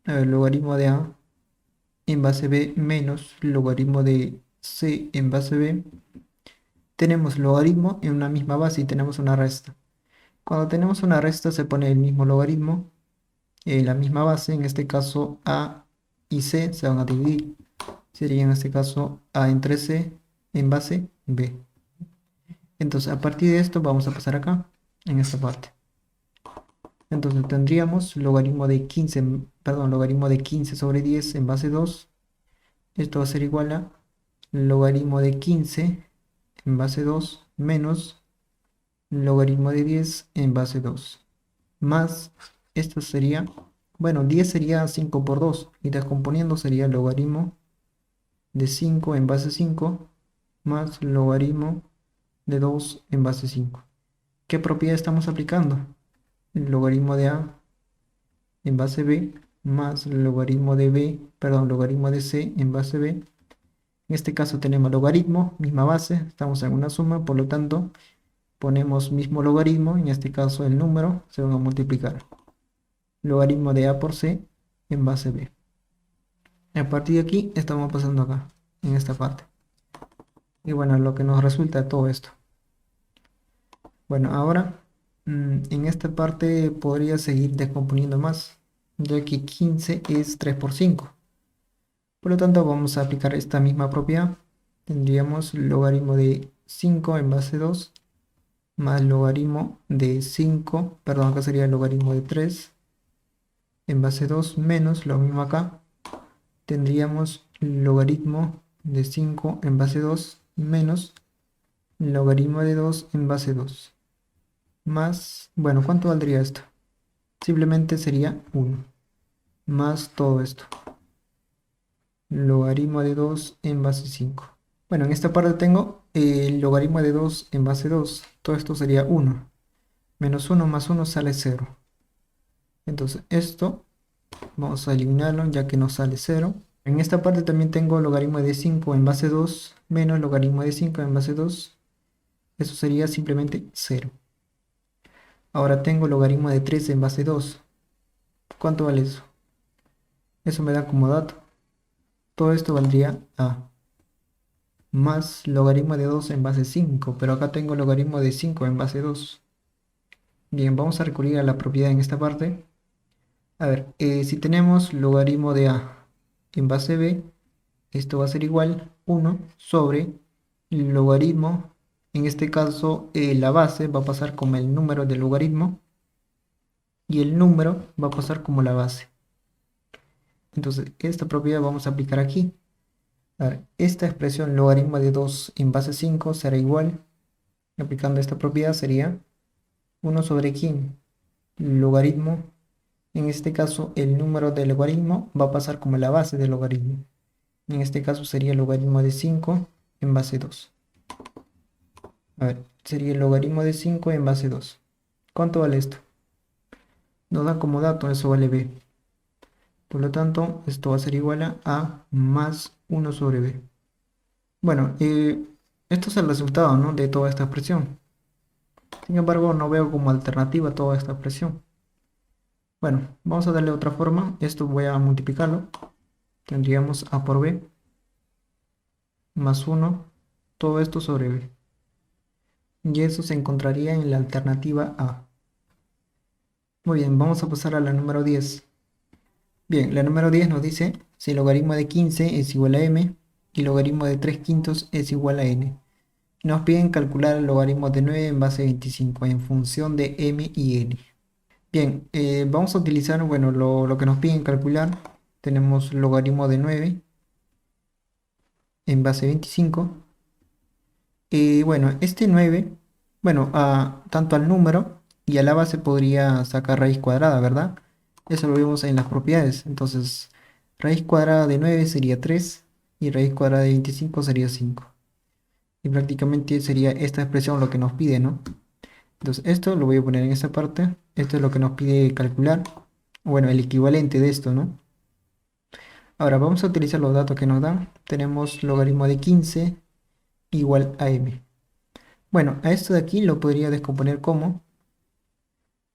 A ver, logaritmo de a en base b menos logaritmo de c en base b. Tenemos logaritmo en una misma base y tenemos una resta. Cuando tenemos una resta se pone el mismo logaritmo en la misma base. En este caso a y c se van a dividir. Sería en este caso a entre c en base b. Entonces a partir de esto vamos a pasar acá, en esta parte. Entonces tendríamos logaritmo de 15, perdón, logaritmo de 15 sobre 10 en base 2. Esto va a ser igual a logaritmo de 15 en base 2 menos logaritmo de 10 en base 2. Más, esto sería, bueno, 10 sería 5 por 2 y descomponiendo sería logaritmo de 5 en base 5 más logaritmo de 2 en base 5. ¿Qué propiedad estamos aplicando? El logaritmo de A en base B más logaritmo de B, perdón, logaritmo de C en base B. En este caso tenemos logaritmo, misma base, estamos en una suma, por lo tanto ponemos mismo logaritmo, en este caso el número se van a multiplicar. Logaritmo de A por C en base B. A partir de aquí estamos pasando acá, en esta parte. Y bueno, lo que nos resulta todo esto. Bueno, ahora en esta parte podría seguir descomponiendo más, ya que 15 es 3 por 5. Por lo tanto, vamos a aplicar esta misma propiedad. Tendríamos logaritmo de 5 en base 2 más logaritmo de 5, perdón, acá sería el logaritmo de 3 en base 2 menos lo mismo acá. Tendríamos logaritmo de 5 en base 2 menos logaritmo de 2 en base 2. Más, bueno, ¿cuánto valdría esto? Simplemente sería 1 más todo esto. Logaritmo de 2 en base 5. Bueno, en esta parte tengo el logaritmo de 2 en base 2. Todo esto sería 1. Menos 1 más 1 sale 0. Entonces esto vamos a eliminarlo ya que nos sale 0. En esta parte también tengo logaritmo de 5 en base 2 menos logaritmo de 5 en base 2. Eso sería simplemente 0. Ahora tengo logaritmo de 3 en base 2. ¿Cuánto vale eso? Eso me da como dato. Todo esto valdría A. Más logaritmo de 2 en base 5. Pero acá tengo logaritmo de 5 en base 2. Bien, vamos a recurrir a la propiedad en esta parte. A ver, si tenemos logaritmo de A en base B, esto va a ser igual 1 sobre logaritmo. En este caso, la base va a pasar como el número del logaritmo y el número va a pasar como la base. Entonces, esta propiedad vamos a aplicar aquí. A ver, esta expresión logaritmo de 2 en base 5 será igual, aplicando esta propiedad sería 1 sobre ¿quién? Logaritmo. En este caso, el número del logaritmo va a pasar como la base del logaritmo. En este caso sería el logaritmo de 5 en base 2. A ver, sería el logaritmo de 5 en base 2. ¿Cuánto vale esto? Nos da como dato, eso vale b. Por lo tanto, esto va a ser igual a más 1 sobre b. Bueno, esto es el resultado, ¿no?, de toda esta expresión. Sin embargo, no veo como alternativa toda esta expresión. Bueno, vamos a darle otra forma. Esto voy a multiplicarlo. Tendríamos a por b más 1, todo esto sobre b. Y eso se encontraría en la alternativa A. Muy bien, vamos a pasar a la número 10. Bien, la número 10 nos dice si el logaritmo de 15 es igual a m y el logaritmo de 3 quintos es igual a n. Nos piden calcular el logaritmo de 9 en base a 25 en función de m y n. Bien, vamos a utilizar, bueno, lo que nos piden calcular. Tenemos logaritmo de 9 en base a 25. Y bueno, este 9, bueno, tanto al número y a la base podría sacar raíz cuadrada, ¿verdad? Eso lo vemos en las propiedades. Entonces, raíz cuadrada de 9 sería 3 y raíz cuadrada de 25 sería 5. Y prácticamente sería esta expresión lo que nos pide, ¿no? Entonces, esto lo voy a poner en esta parte. Esto es lo que nos pide calcular. Bueno, el equivalente de esto, ¿no? Ahora vamos a utilizar los datos que nos dan. Tenemos logaritmo de 15 igual a m. Bueno, a esto de aquí lo podría descomponer como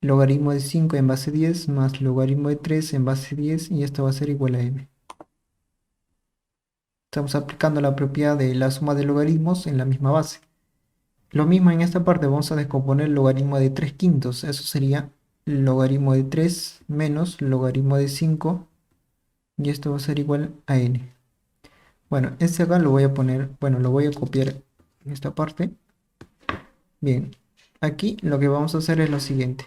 logaritmo de 5 en base 10 más logaritmo de 3 en base 10 y esto va a ser igual a m. Estamos aplicando la propiedad de la suma de logaritmos en la misma base. Lo mismo en esta parte, vamos a descomponer logaritmo de 3 quintos. Eso sería logaritmo de 3 menos logaritmo de 5 y esto va a ser igual a n. Bueno, este acá lo voy a poner, bueno, lo voy a copiar en esta parte. Bien, aquí lo que vamos a hacer es lo siguiente.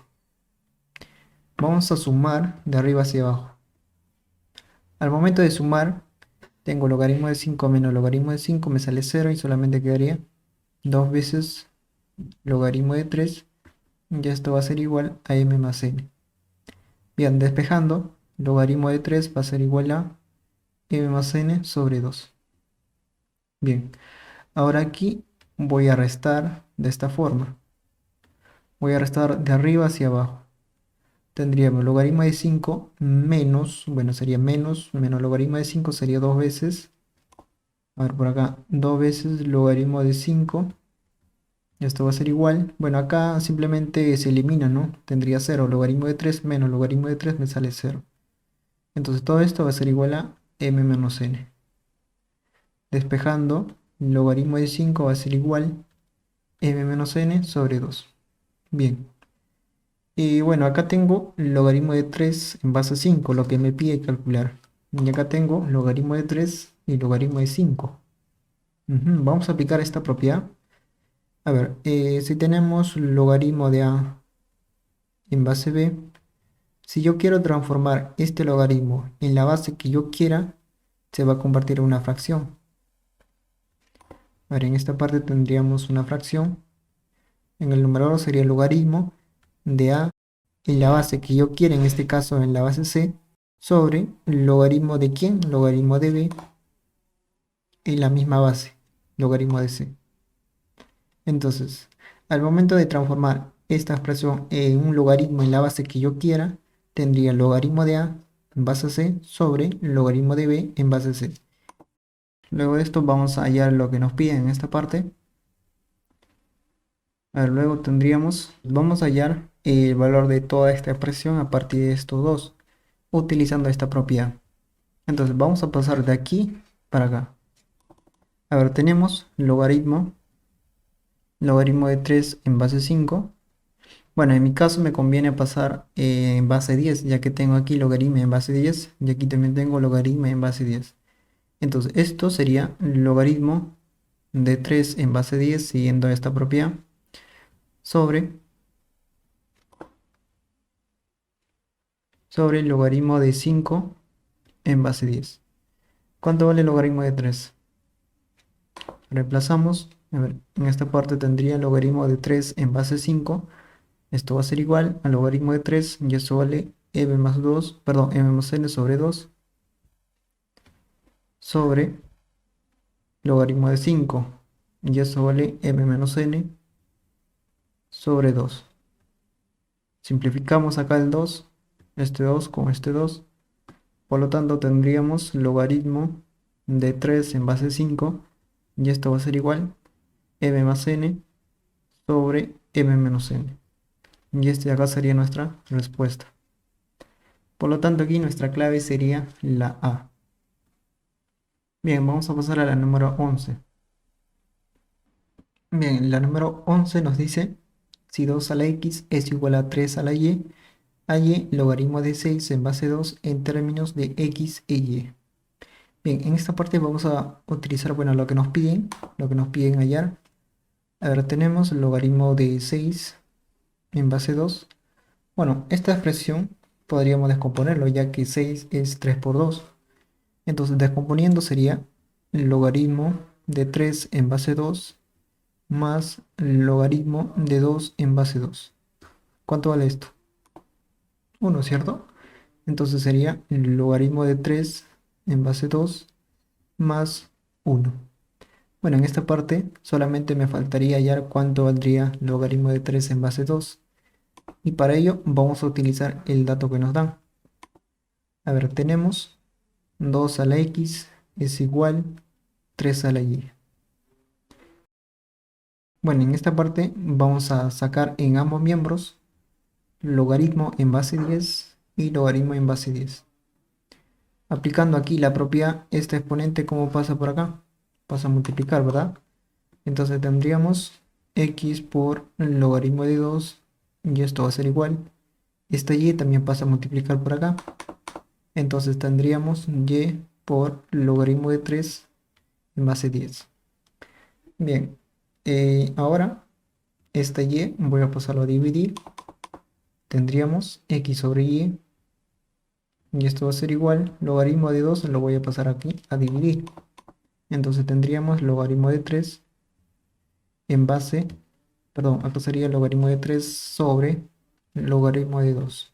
Vamos a sumar de arriba hacia abajo. Al momento de sumar, tengo logaritmo de 5 menos logaritmo de 5, me sale 0 y solamente quedaría 2 veces logaritmo de 3. Y esto va a ser igual a m más n. Bien, despejando, logaritmo de 3 va a ser igual a m más n sobre 2. Bien, ahora aquí voy a restar de esta forma. Voy a restar de arriba hacia abajo. Tendríamos logaritmo de 5 menos, bueno, sería menos logaritmo de 5 sería 2 veces. A ver, por acá, 2 veces logaritmo de 5. Esto va a ser igual. Bueno, acá simplemente se elimina, ¿no? Tendría 0. Logaritmo de 3 menos logaritmo de 3 me sale 0. Entonces todo esto va a ser igual a m menos n. Despejando, logaritmo de 5 va a ser igual m menos n sobre 2. Bien. Y bueno, acá tengo logaritmo de 3 en base a 5, lo que me pide calcular. Y acá tengo logaritmo de 3 y logaritmo de 5. Vamos a aplicar esta propiedad. A ver, si tenemos logaritmo de a en base b, si yo quiero transformar este logaritmo en la base que yo quiera, se va a convertir en una fracción. A ver, en esta parte tendríamos una fracción. En el numerador sería el logaritmo de a en la base que yo quiera, en este caso en la base c, sobre el logaritmo de quién, logaritmo de b, en la misma base, logaritmo de c. Entonces, al momento de transformar esta expresión en un logaritmo en la base que yo quiera, tendría el logaritmo de a en base c sobre el logaritmo de b en base c. Luego de esto vamos a hallar lo que nos piden en esta parte. A ver, luego vamos a hallar el valor de toda esta expresión a partir de estos dos, utilizando esta propiedad. Entonces vamos a pasar de aquí para acá. A ver, tenemos logaritmo de 3 en base 5. Bueno, en mi caso me conviene pasar en base 10, ya que tengo aquí logaritmo en base 10 y aquí también tengo logaritmo en base 10. Entonces esto sería logaritmo de 3 en base 10 siguiendo esta propiedad sobre el logaritmo de 5 en base 10. ¿Cuánto vale el logaritmo de 3? Reemplazamos. A ver, en esta parte tendría el logaritmo de 3 en base 5. Esto va a ser igual al logaritmo de 3 y eso vale m más 2, perdón, m más n sobre 2 sobre logaritmo de 5 y eso vale m menos n sobre 2. Simplificamos acá el 2, este 2 con este 2. Por lo tanto tendríamos logaritmo de 3 en base 5 y esto va a ser igual m más n sobre m menos n. Y este de acá sería nuestra respuesta. Por lo tanto aquí nuestra clave sería la A. Bien, vamos a pasar a la número 11. Bien, la número 11 nos dice si 2 a la x es igual a 3 a la y, halle logaritmo de 6 en base 2 en términos de x e y. Bien, en esta parte vamos a utilizar, bueno, lo que nos piden hallar. A ver, tenemos logaritmo de 6 en base 2. Bueno, esta expresión podríamos descomponerlo ya que 6 es 3 por 2. Entonces descomponiendo sería el logaritmo de 3 en base 2 más el logaritmo de 2 en base 2. ¿Cuánto vale esto? 1, ¿cierto? Entonces sería el logaritmo de 3 en base 2 más 1. Bueno, en esta parte solamente me faltaría hallar cuánto valdría el logaritmo de 3 en base 2. Y para ello vamos a utilizar el dato que nos dan. A ver, tenemos 2 a la x es igual 3 a la y. Bueno, en esta parte vamos a sacar en ambos miembros logaritmo en base 10 y logaritmo en base 10. Aplicando aquí la propiedad, este exponente, ¿cómo pasa por acá? Pasa a multiplicar, ¿verdad? Entonces tendríamos x por el logaritmo de 2 y esto va a ser igual. Esta y también pasa a multiplicar por acá. Entonces tendríamos y por logaritmo de 3 en base 10. Bien, ahora esta y voy a pasarlo a dividir. Tendríamos x sobre y esto va a ser igual. Logaritmo de 2 lo voy a pasar aquí a dividir. Entonces tendríamos logaritmo de 3 en base, perdón, acá sería el logaritmo de 3 sobre logaritmo de 2.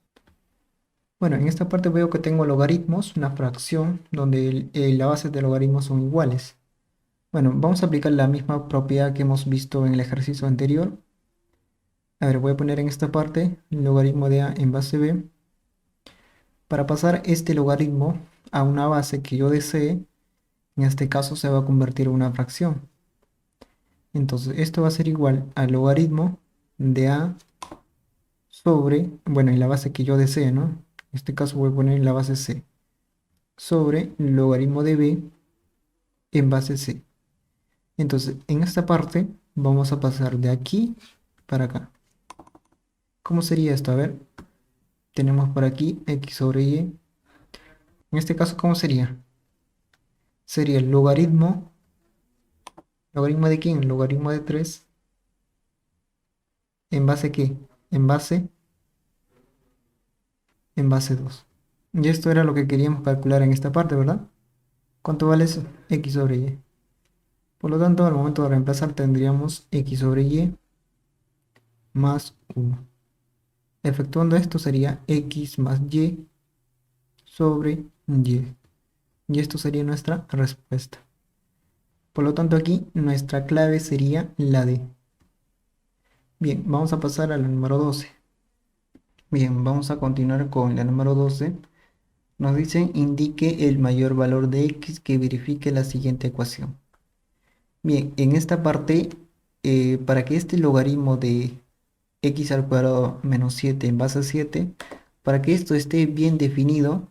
Bueno, en esta parte veo que tengo logaritmos, una fracción donde la base de logaritmos son iguales. Bueno, vamos a aplicar la misma propiedad que hemos visto en el ejercicio anterior. A ver, voy a poner en esta parte logaritmo de a en base b. Para pasar este logaritmo a una base que yo desee, en este caso se va a convertir en una fracción. Entonces esto va a ser igual al logaritmo de a sobre, bueno, en la base que yo desee, ¿no? En este caso voy a poner la base c, sobre logaritmo de b en base c. Entonces en esta parte vamos a pasar de aquí para acá. ¿Cómo sería esto? A ver, tenemos por aquí x sobre y. En este caso, ¿cómo sería? Sería el logaritmo. ¿Logaritmo de quién? Logaritmo de 3. ¿En base qué? En base 2. Y esto era lo que queríamos calcular en esta parte, ¿verdad? ¿Cuánto vale eso? X sobre y. Por lo tanto, al momento de reemplazar tendríamos x sobre y más 1. Efectuando esto sería x más y sobre y. Y esto sería nuestra respuesta. Por lo tanto, aquí nuestra clave sería la D. Bien, vamos a pasar a la número 12. Bien, vamos a continuar con la número 12. Nos dice indique el mayor valor de x que verifique la siguiente ecuación. Bien, en esta parte, para que este logaritmo de x al cuadrado menos 7 en base a 7, para que esto esté bien definido,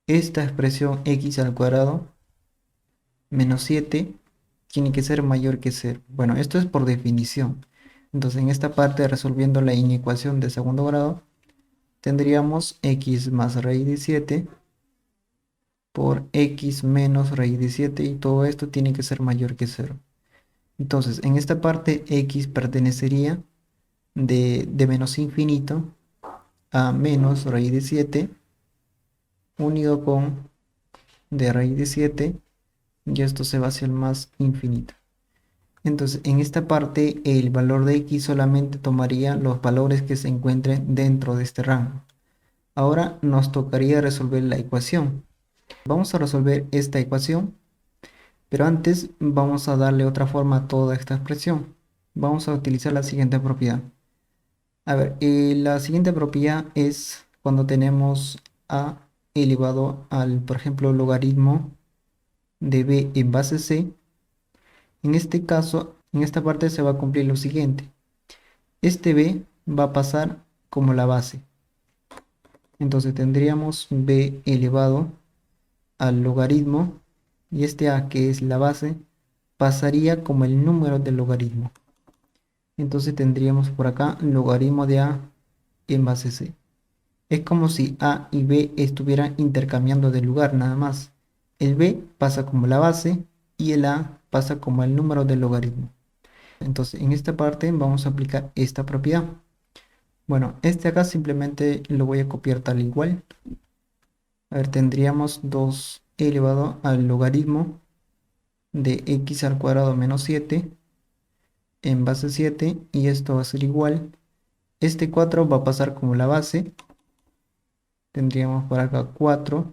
esta expresión x al cuadrado menos 7 tiene que ser mayor que 0. Bueno, esto es por definición. Entonces, en esta parte, resolviendo la inecuación de segundo grado, tendríamos x más raíz de 7 por x menos raíz de 7 y todo esto tiene que ser mayor que 0. Entonces, en esta parte x pertenecería de menos infinito a menos raíz de 7 unido con de raíz de 7 y esto se va hacia el más infinito. Entonces, en esta parte el valor de x solamente tomaría los valores que se encuentren dentro de este rango. Ahora nos tocaría resolver la ecuación. Vamos a resolver esta ecuación, pero antes vamos a darle otra forma a toda esta expresión. Vamos a utilizar la siguiente propiedad. A ver, la siguiente propiedad es cuando tenemos a elevado al, por ejemplo, logaritmo de b en base c. En este caso, en esta parte se va a cumplir lo siguiente. Este b va a pasar como la base. Entonces tendríamos b elevado al logaritmo y este a, que es la base, pasaría como el número del logaritmo. Entonces tendríamos por acá logaritmo de a en base c. Es como si a y b estuvieran intercambiando de lugar nada más. El b pasa como la base y el a pasa como el número del logaritmo. Entonces en esta parte vamos a aplicar esta propiedad. Bueno, este acá simplemente lo voy a copiar tal igual. A ver, tendríamos 2 elevado al logaritmo de x al cuadrado menos 7 en base 7 y esto va a ser igual. Este 4 va a pasar como la base. Tendríamos por acá 4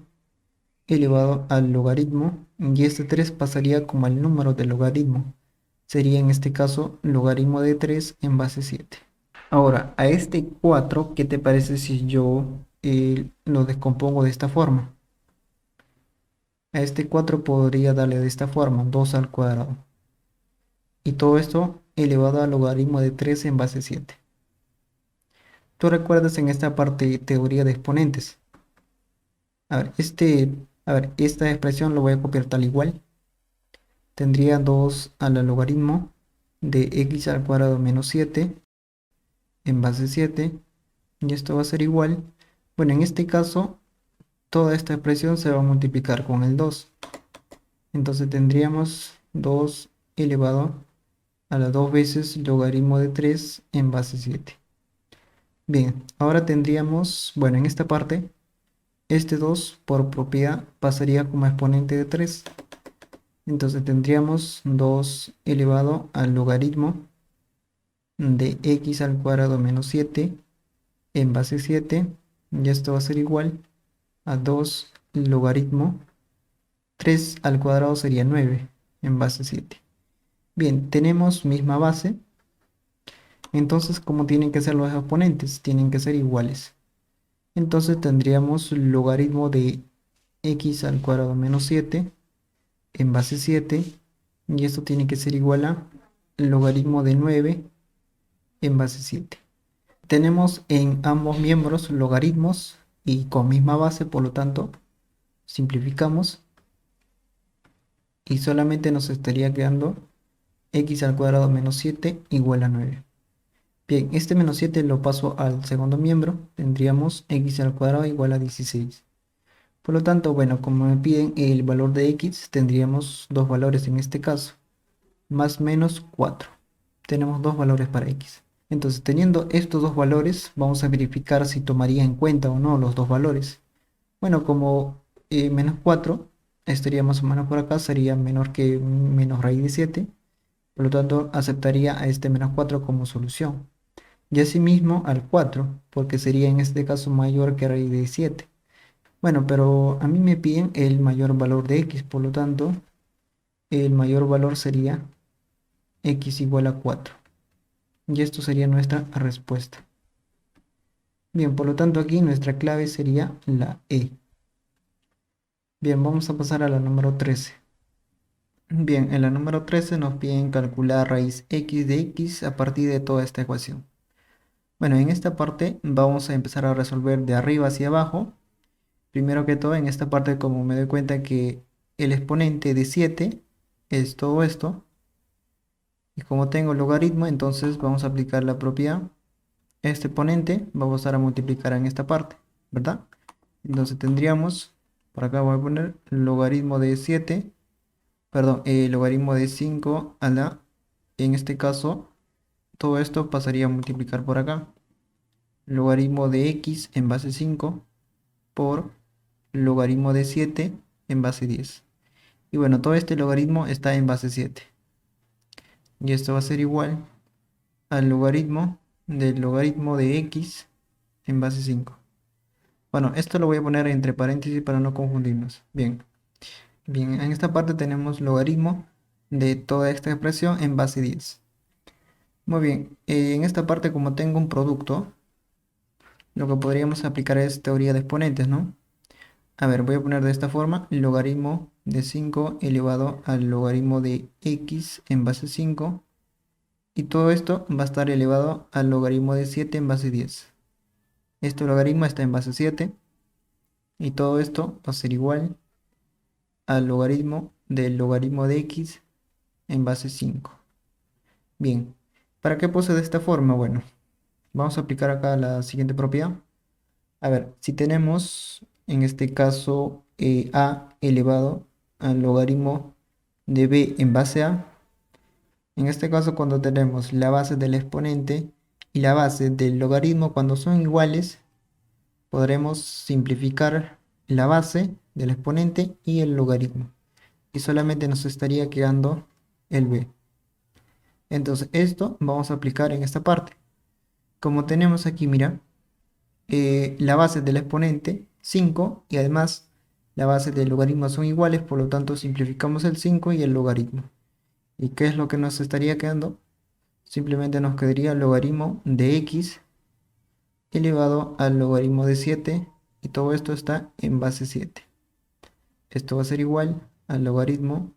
elevado al logaritmo y este 3 pasaría como el número del logaritmo. Sería en este caso logaritmo de 3 en base 7. Ahora, a este 4, ¿qué te parece si yo lo descompongo de esta forma? A este 4 podría darle de esta forma, 2 al cuadrado. Y todo esto elevado al logaritmo de 3 en base 7. ¿Tú recuerdas en esta parte teoría de exponentes? A ver, esta expresión lo voy a copiar tal igual. Tendría 2 al logaritmo de x al cuadrado menos 7 en base 7. Y esto va a ser igual. Bueno, en este caso, toda esta expresión se va a multiplicar con el 2. Entonces tendríamos 2 elevado a las 2 veces logaritmo de 3 en base 7. Bien, ahora tendríamos, bueno, en esta parte, este 2 por propiedad pasaría como exponente de 3. Entonces tendríamos 2 elevado al logaritmo de x al cuadrado menos 7 en base 7. Y esto va a ser igual a 2 logaritmo. 3 al cuadrado sería 9. en base 7. Bien, tenemos misma base. Entonces, ¿cómo tienen que ser los exponentes? Tienen que ser iguales. Entonces tendríamos logaritmo de x al cuadrado menos 7 en base 7. Y esto tiene que ser igual a logaritmo de 9 en base 7. Tenemos en ambos miembros logaritmos y con misma base, por lo tanto, simplificamos y solamente nos estaría quedando x al cuadrado menos 7 igual a 9. Bien, este menos 7 lo paso al segundo miembro, tendríamos x al cuadrado igual a 16. Por lo tanto, bueno, como me piden el valor de x, tendríamos dos valores en este caso, más menos 4. Tenemos dos valores para x. Entonces, teniendo estos dos valores, vamos a verificar si tomaría en cuenta o no los dos valores. Bueno, como menos 4 estaría más o menos por acá, sería menor que menos raíz de 7. Por lo tanto, aceptaría a este menos 4 como solución. Y asimismo al 4, porque sería en este caso mayor que raíz de 7. Bueno, pero a mí me piden el mayor valor de x, por lo tanto, el mayor valor sería x igual a 4. Y esto sería nuestra respuesta. Bien, por lo tanto aquí nuestra clave sería la E. Bien, vamos a pasar a la número 13. Bien, en la número 13 nos piden calcular raíz x de x a partir de toda esta ecuación. Bueno, en esta parte vamos a empezar a resolver de arriba hacia abajo. Primero que todo, en esta parte, como me doy cuenta que el exponente de 7 es todo esto, y como tengo logaritmo, entonces vamos a aplicar la propiedad. Este exponente va a pasar a multiplicar en esta parte, ¿verdad? Entonces tendríamos, por acá voy a poner logaritmo de 7, perdón, logaritmo de 5 a la, en este caso, todo esto pasaría a multiplicar por acá. Logaritmo de x en base 5 por logaritmo de 7 en base 10. Y bueno, todo este logaritmo está en base 7. Y esto va a ser igual al logaritmo del logaritmo de x en base 5. Bueno, esto lo voy a poner entre paréntesis para no confundirnos. Bien, bien, en esta parte tenemos logaritmo de toda esta expresión en base 10. Muy bien, en esta parte como tengo un producto, lo que podríamos aplicar es teoría de exponentes, ¿no? A ver, voy a poner de esta forma, logaritmo de 5 elevado al logaritmo de x en base 5. Y todo esto va a estar elevado al logaritmo de 7 en base 10. Este logaritmo está en base 7. Y todo esto va a ser igual al logaritmo del logaritmo de x en base 5. Bien, ¿para qué puse de esta forma? Bueno, vamos a aplicar acá la siguiente propiedad. A ver, si tenemos en este caso a elevado al logaritmo de b en base a, en este caso cuando tenemos la base del exponente y la base del logaritmo cuando son iguales, podremos simplificar la base del exponente y el logaritmo. Y solamente nos estaría quedando el b. Entonces esto vamos a aplicar en esta parte. Como tenemos aquí, mira, la base del exponente 5 y además la base del logaritmo son iguales, por lo tanto simplificamos el 5 y el logaritmo. ¿Y qué es lo que nos estaría quedando? Simplemente nos quedaría el logaritmo de x elevado al logaritmo de 7 y todo esto está en base 7. Esto va a ser igual al logaritmo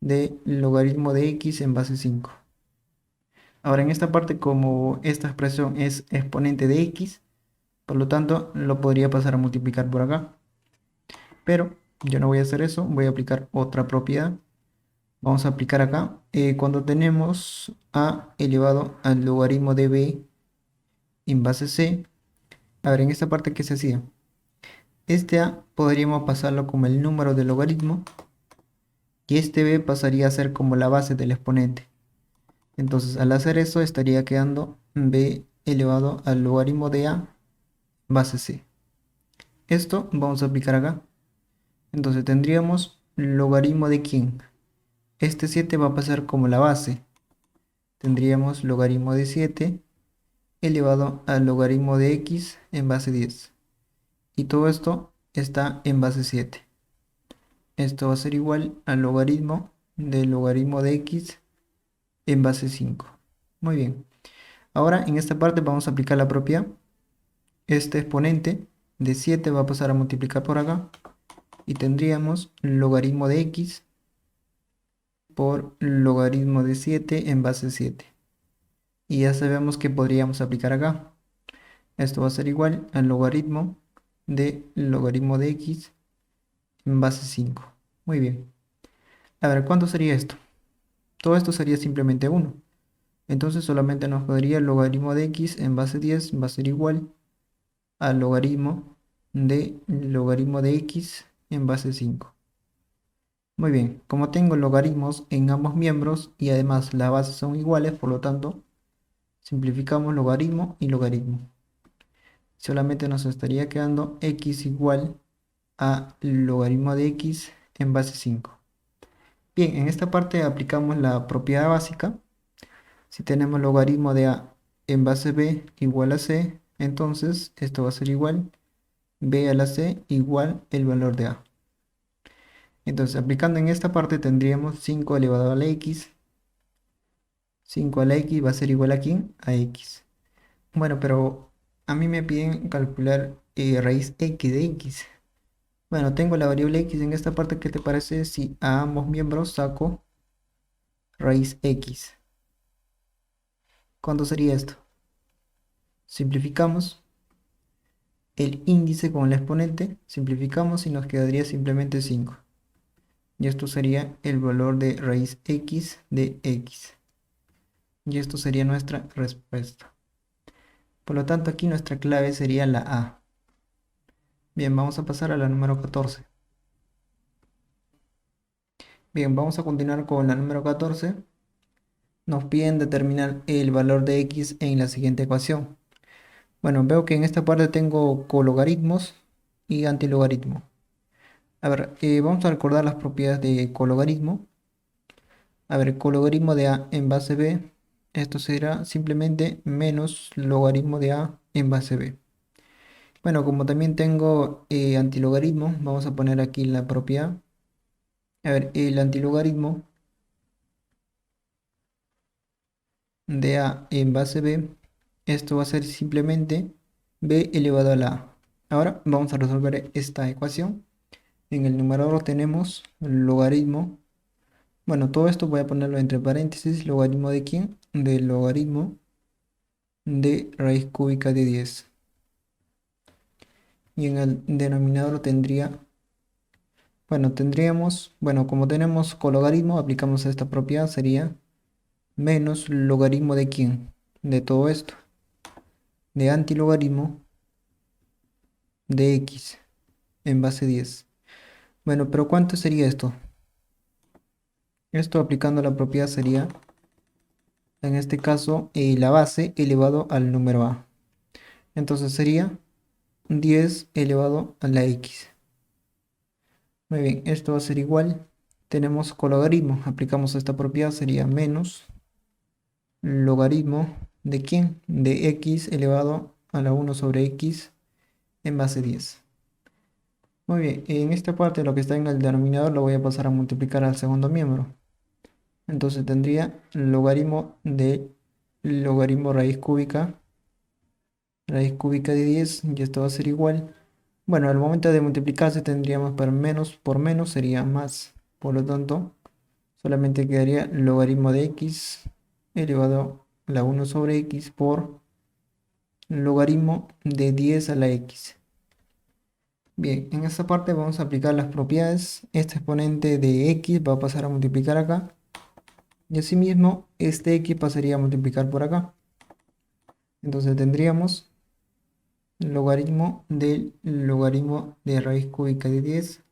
de x en base 5. Ahora en esta parte, como esta expresión es exponente de x, por lo tanto lo podría pasar a multiplicar por acá. Pero yo no voy a hacer eso, voy a aplicar otra propiedad. Vamos a aplicar acá, cuando tenemos a elevado al logaritmo de b en base c. A ver, en esta parte, ¿qué se hacía? Este a podríamos pasarlo como el número del logaritmo y este b pasaría a ser como la base del exponente. Entonces, al hacer eso, estaría quedando b elevado al logaritmo de a base c. Esto vamos a aplicar acá. Entonces, tendríamos logaritmo de quién. Este 7 va a pasar como la base. Tendríamos logaritmo de 7 elevado al logaritmo de x en base 10. Y todo esto está en base 7. Esto va a ser igual al logaritmo del logaritmo de x en base 5. Muy bien. Ahora en esta parte vamos a aplicar la propiedad. Este exponente de 7 va a pasar a multiplicar por acá y tendríamos logaritmo de x por logaritmo de 7 en base 7. Y ya sabemos que podríamos aplicar acá. Esto va a ser igual al logaritmo de x en base 5. Muy bien. A ver, ¿cuánto sería esto? Todo esto sería simplemente 1. Entonces solamente nos quedaría el logaritmo de x en base 10 va a ser igual al logaritmo de x en base 5. Muy bien, como tengo logaritmos en ambos miembros y además las bases son iguales, por lo tanto, simplificamos logaritmo y logaritmo. Solamente nos estaría quedando x igual a logaritmo de x en base 5. Bien, en esta parte aplicamos la propiedad básica. Si tenemos logaritmo de a en base b igual a c, entonces esto va a ser igual b a la c igual el valor de a. Entonces, aplicando en esta parte tendríamos 5 elevado a la x. 5 a la x va a ser igual a ¿quién? A x. Bueno, pero a mí me piden calcular raíz x de x. Bueno, tengo la variable x en esta parte. ¿Qué te parece si a ambos miembros saco raíz x? ¿Cuánto sería esto? Simplificamos el índice con el exponente, simplificamos y nos quedaría simplemente 5. Y esto sería el valor de raíz x de x. Y esto sería nuestra respuesta. Por lo tanto, aquí nuestra clave sería la A. Bien, vamos a pasar a la número 14. Bien, vamos a continuar con la número 14. Nos piden determinar el valor de x en la siguiente ecuación. Bueno, veo que en esta parte tengo cologaritmos y antilogaritmo. A ver, vamos a recordar las propiedades de cologaritmo. A ver, cologaritmo de a en base b, esto será simplemente menos logaritmo de a en base b. Bueno, como también tengo antilogaritmo, vamos a poner aquí la propiedad. A ver, el antilogaritmo de a en base b, esto va a ser simplemente b elevado a la a. Ahora vamos a resolver esta ecuación. En el numerador tenemos logaritmo. Bueno, todo esto voy a ponerlo entre paréntesis. ¿Logaritmo de quién? Del logaritmo de raíz cúbica de 10. Y en el denominador tendríamos, como tenemos cologaritmo, aplicamos esta propiedad, sería menos logaritmo de quién, de todo esto, de antilogaritmo de x en base 10. Bueno, pero ¿cuánto sería esto? Esto aplicando la propiedad sería, en este caso, la base elevado al número a. Entonces sería 10 elevado a la x. Muy bien, esto va a ser igual. Tenemos cologaritmo, aplicamos esta propiedad, sería menos logaritmo de quién, de x elevado a la 1 sobre x en base 10. Muy bien, en esta parte lo que está en el denominador lo voy a pasar a multiplicar al segundo miembro. Entonces tendría logaritmo de logaritmo raíz cúbica de 10, y esto va a ser igual. Bueno, al momento de multiplicarse tendríamos por menos sería más. Por lo tanto, solamente quedaría logaritmo de x elevado a la 1 sobre x por logaritmo de 10 a la x. Bien, en esta parte vamos a aplicar las propiedades. Este exponente de x va a pasar a multiplicar acá. Y asimismo, este x pasaría a multiplicar por acá. Entonces tendríamos logaritmo del logaritmo de raíz cúbica de 10.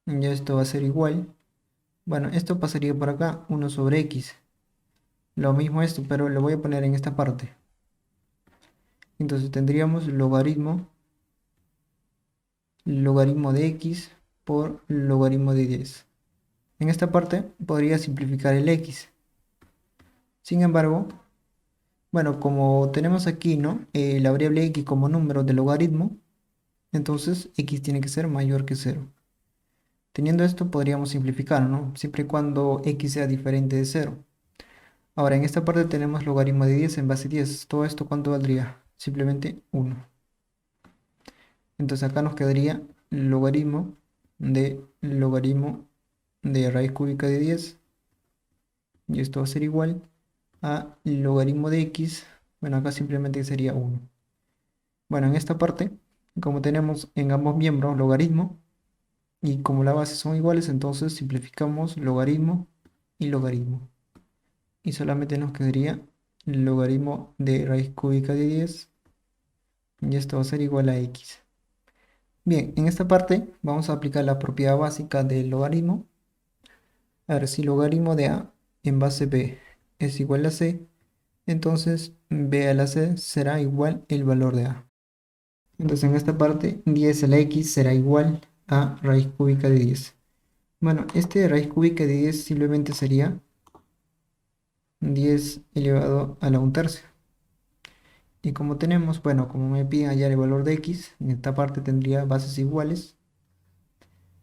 Ya esto va a ser igual. Bueno, esto pasaría por acá, 1 sobre x. Lo mismo esto, pero lo voy a poner en esta parte. Entonces tendríamos logaritmo de x por logaritmo de 10. En esta parte podría simplificar el x. Sin embargo, bueno, como tenemos aquí, ¿no? La variable x como número de logaritmo, entonces x tiene que ser mayor que 0. Teniendo esto podríamos simplificar, ¿no? Siempre y cuando x sea diferente de cero. Ahora, en esta parte tenemos logaritmo de 10 en base 10. ¿Todo esto cuánto valdría? Simplemente 1. Entonces acá nos quedaría logaritmo de raíz cúbica de 10. Y esto va a ser igual a logaritmo de x. Bueno, acá simplemente sería 1. Bueno, en esta parte, como tenemos en ambos miembros logaritmo, y como la base son iguales, entonces simplificamos logaritmo y logaritmo. Y solamente nos quedaría logaritmo de raíz cúbica de 10. Y esto va a ser igual a x. Bien, en esta parte vamos a aplicar la propiedad básica del logaritmo. A ver, si logaritmo de a en base b es igual a c, entonces b a la c será igual el valor de a. Entonces en esta parte 10 a la x será igual a raíz cúbica de 10. Bueno, este de raíz cúbica de 10 simplemente sería 10 elevado a la 1/3. Y como tenemos, bueno, como me piden hallar el valor de x, en esta parte tendría bases iguales,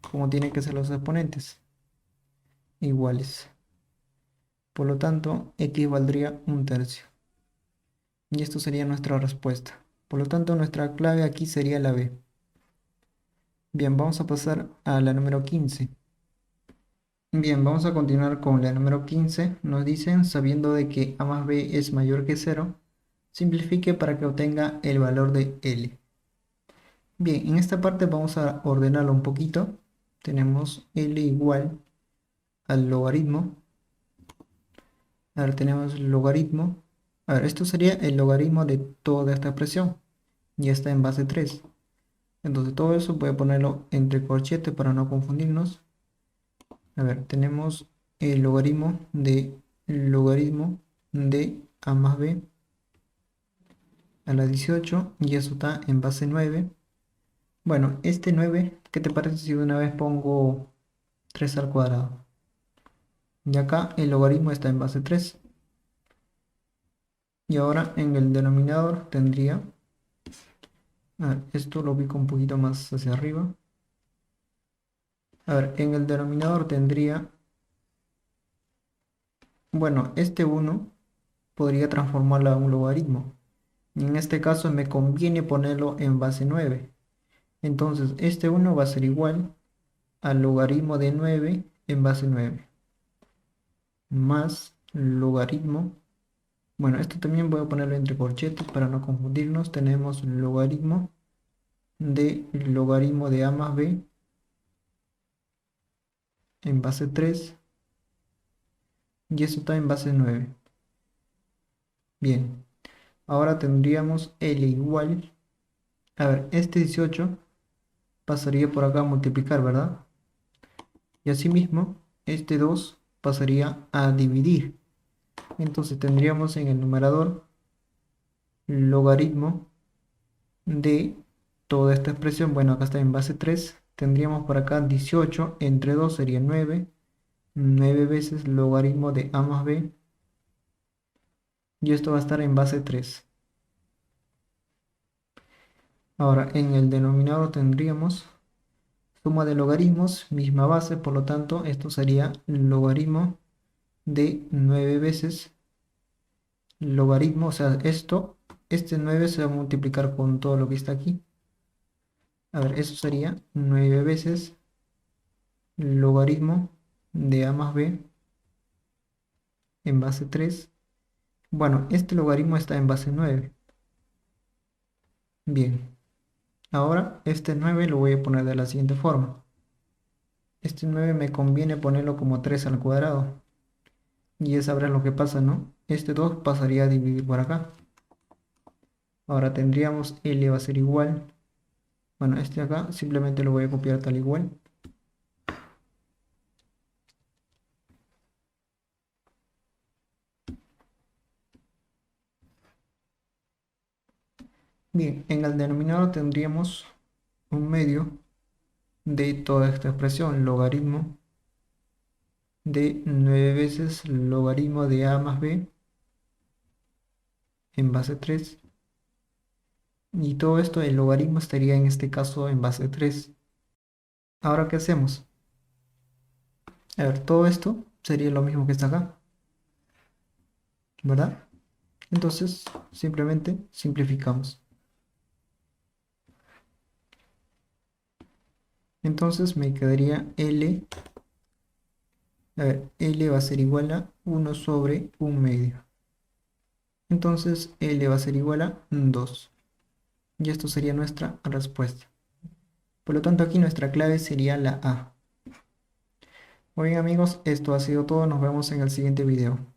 como tienen que ser los exponentes, iguales. Por lo tanto, x valdría 1/3. Y esto sería nuestra respuesta. Por lo tanto, nuestra clave aquí sería la B. Bien, vamos a pasar a la número 15. Bien, vamos a continuar con la número 15. Nos dicen, sabiendo de que a más b es mayor que 0, simplifique para que obtenga el valor de L. Bien, en esta parte vamos a ordenarlo un poquito. Tenemos L igual al logaritmo. Ahora tenemos logaritmo. A ver, esto sería el logaritmo de toda esta expresión. Y está en base 3. Entonces todo eso voy a ponerlo entre corchetes para no confundirnos. A ver, tenemos el logaritmo de a más b a la 18 y eso está en base 9. Bueno, este 9, ¿qué te parece si de una vez pongo 3 al cuadrado? Y acá el logaritmo está en base 3. Y ahora en el denominador tendría, a ver, esto lo ubico un poquito más hacia arriba. A ver, en el denominador tendría, bueno, este 1 podría transformarlo a un logaritmo. Y en este caso me conviene ponerlo en base 9. Entonces este 1 va a ser igual al logaritmo de 9 en base 9. Más logaritmo. Bueno, esto también voy a ponerlo entre corchetes para no confundirnos. Tenemos logaritmo de a más b en base 3. Y eso está en base 9. Bien. Ahora tendríamos L igual. A ver, este 18 pasaría por acá a multiplicar, ¿verdad? Y asimismo, este 2 pasaría a dividir. Entonces tendríamos en el numerador logaritmo de toda esta expresión. Bueno, acá está en base 3. Tendríamos por acá 18 entre 2 sería 9. 9 veces logaritmo de a más b. Y esto va a estar en base 3. Ahora, en el denominador tendríamos suma de logaritmos, misma base, por lo tanto, esto sería logaritmo de 9 veces logaritmo, o sea, este 9 se va a multiplicar con todo lo que está aquí. A ver, eso sería 9 veces logaritmo de a más b en base 3. Bueno, este logaritmo está en base 9. Bien, ahora este 9 lo voy a poner de la siguiente forma. Este 9 me conviene ponerlo como 3 al cuadrado. Y ya sabrás lo que pasa, ¿no? Este 2 pasaría a dividir por acá. Ahora tendríamos L va a ser igual. Bueno, este acá simplemente lo voy a copiar tal igual. Bien, en el denominador tendríamos un medio de toda esta expresión, logaritmo de 9 veces logaritmo de a más b en base 3. Y todo esto, el logaritmo estaría en este caso en base 3. Ahora, ¿qué hacemos? A ver, todo esto sería lo mismo que está acá, ¿verdad? Entonces, simplemente simplificamos. Entonces me quedaría L, a ver, L va a ser igual a 1/1 medio. Entonces L va a ser igual a 2. Y esto sería nuestra respuesta. Por lo tanto, aquí nuestra clave sería la A. Muy bien amigos, esto ha sido todo. Nos vemos en el siguiente video.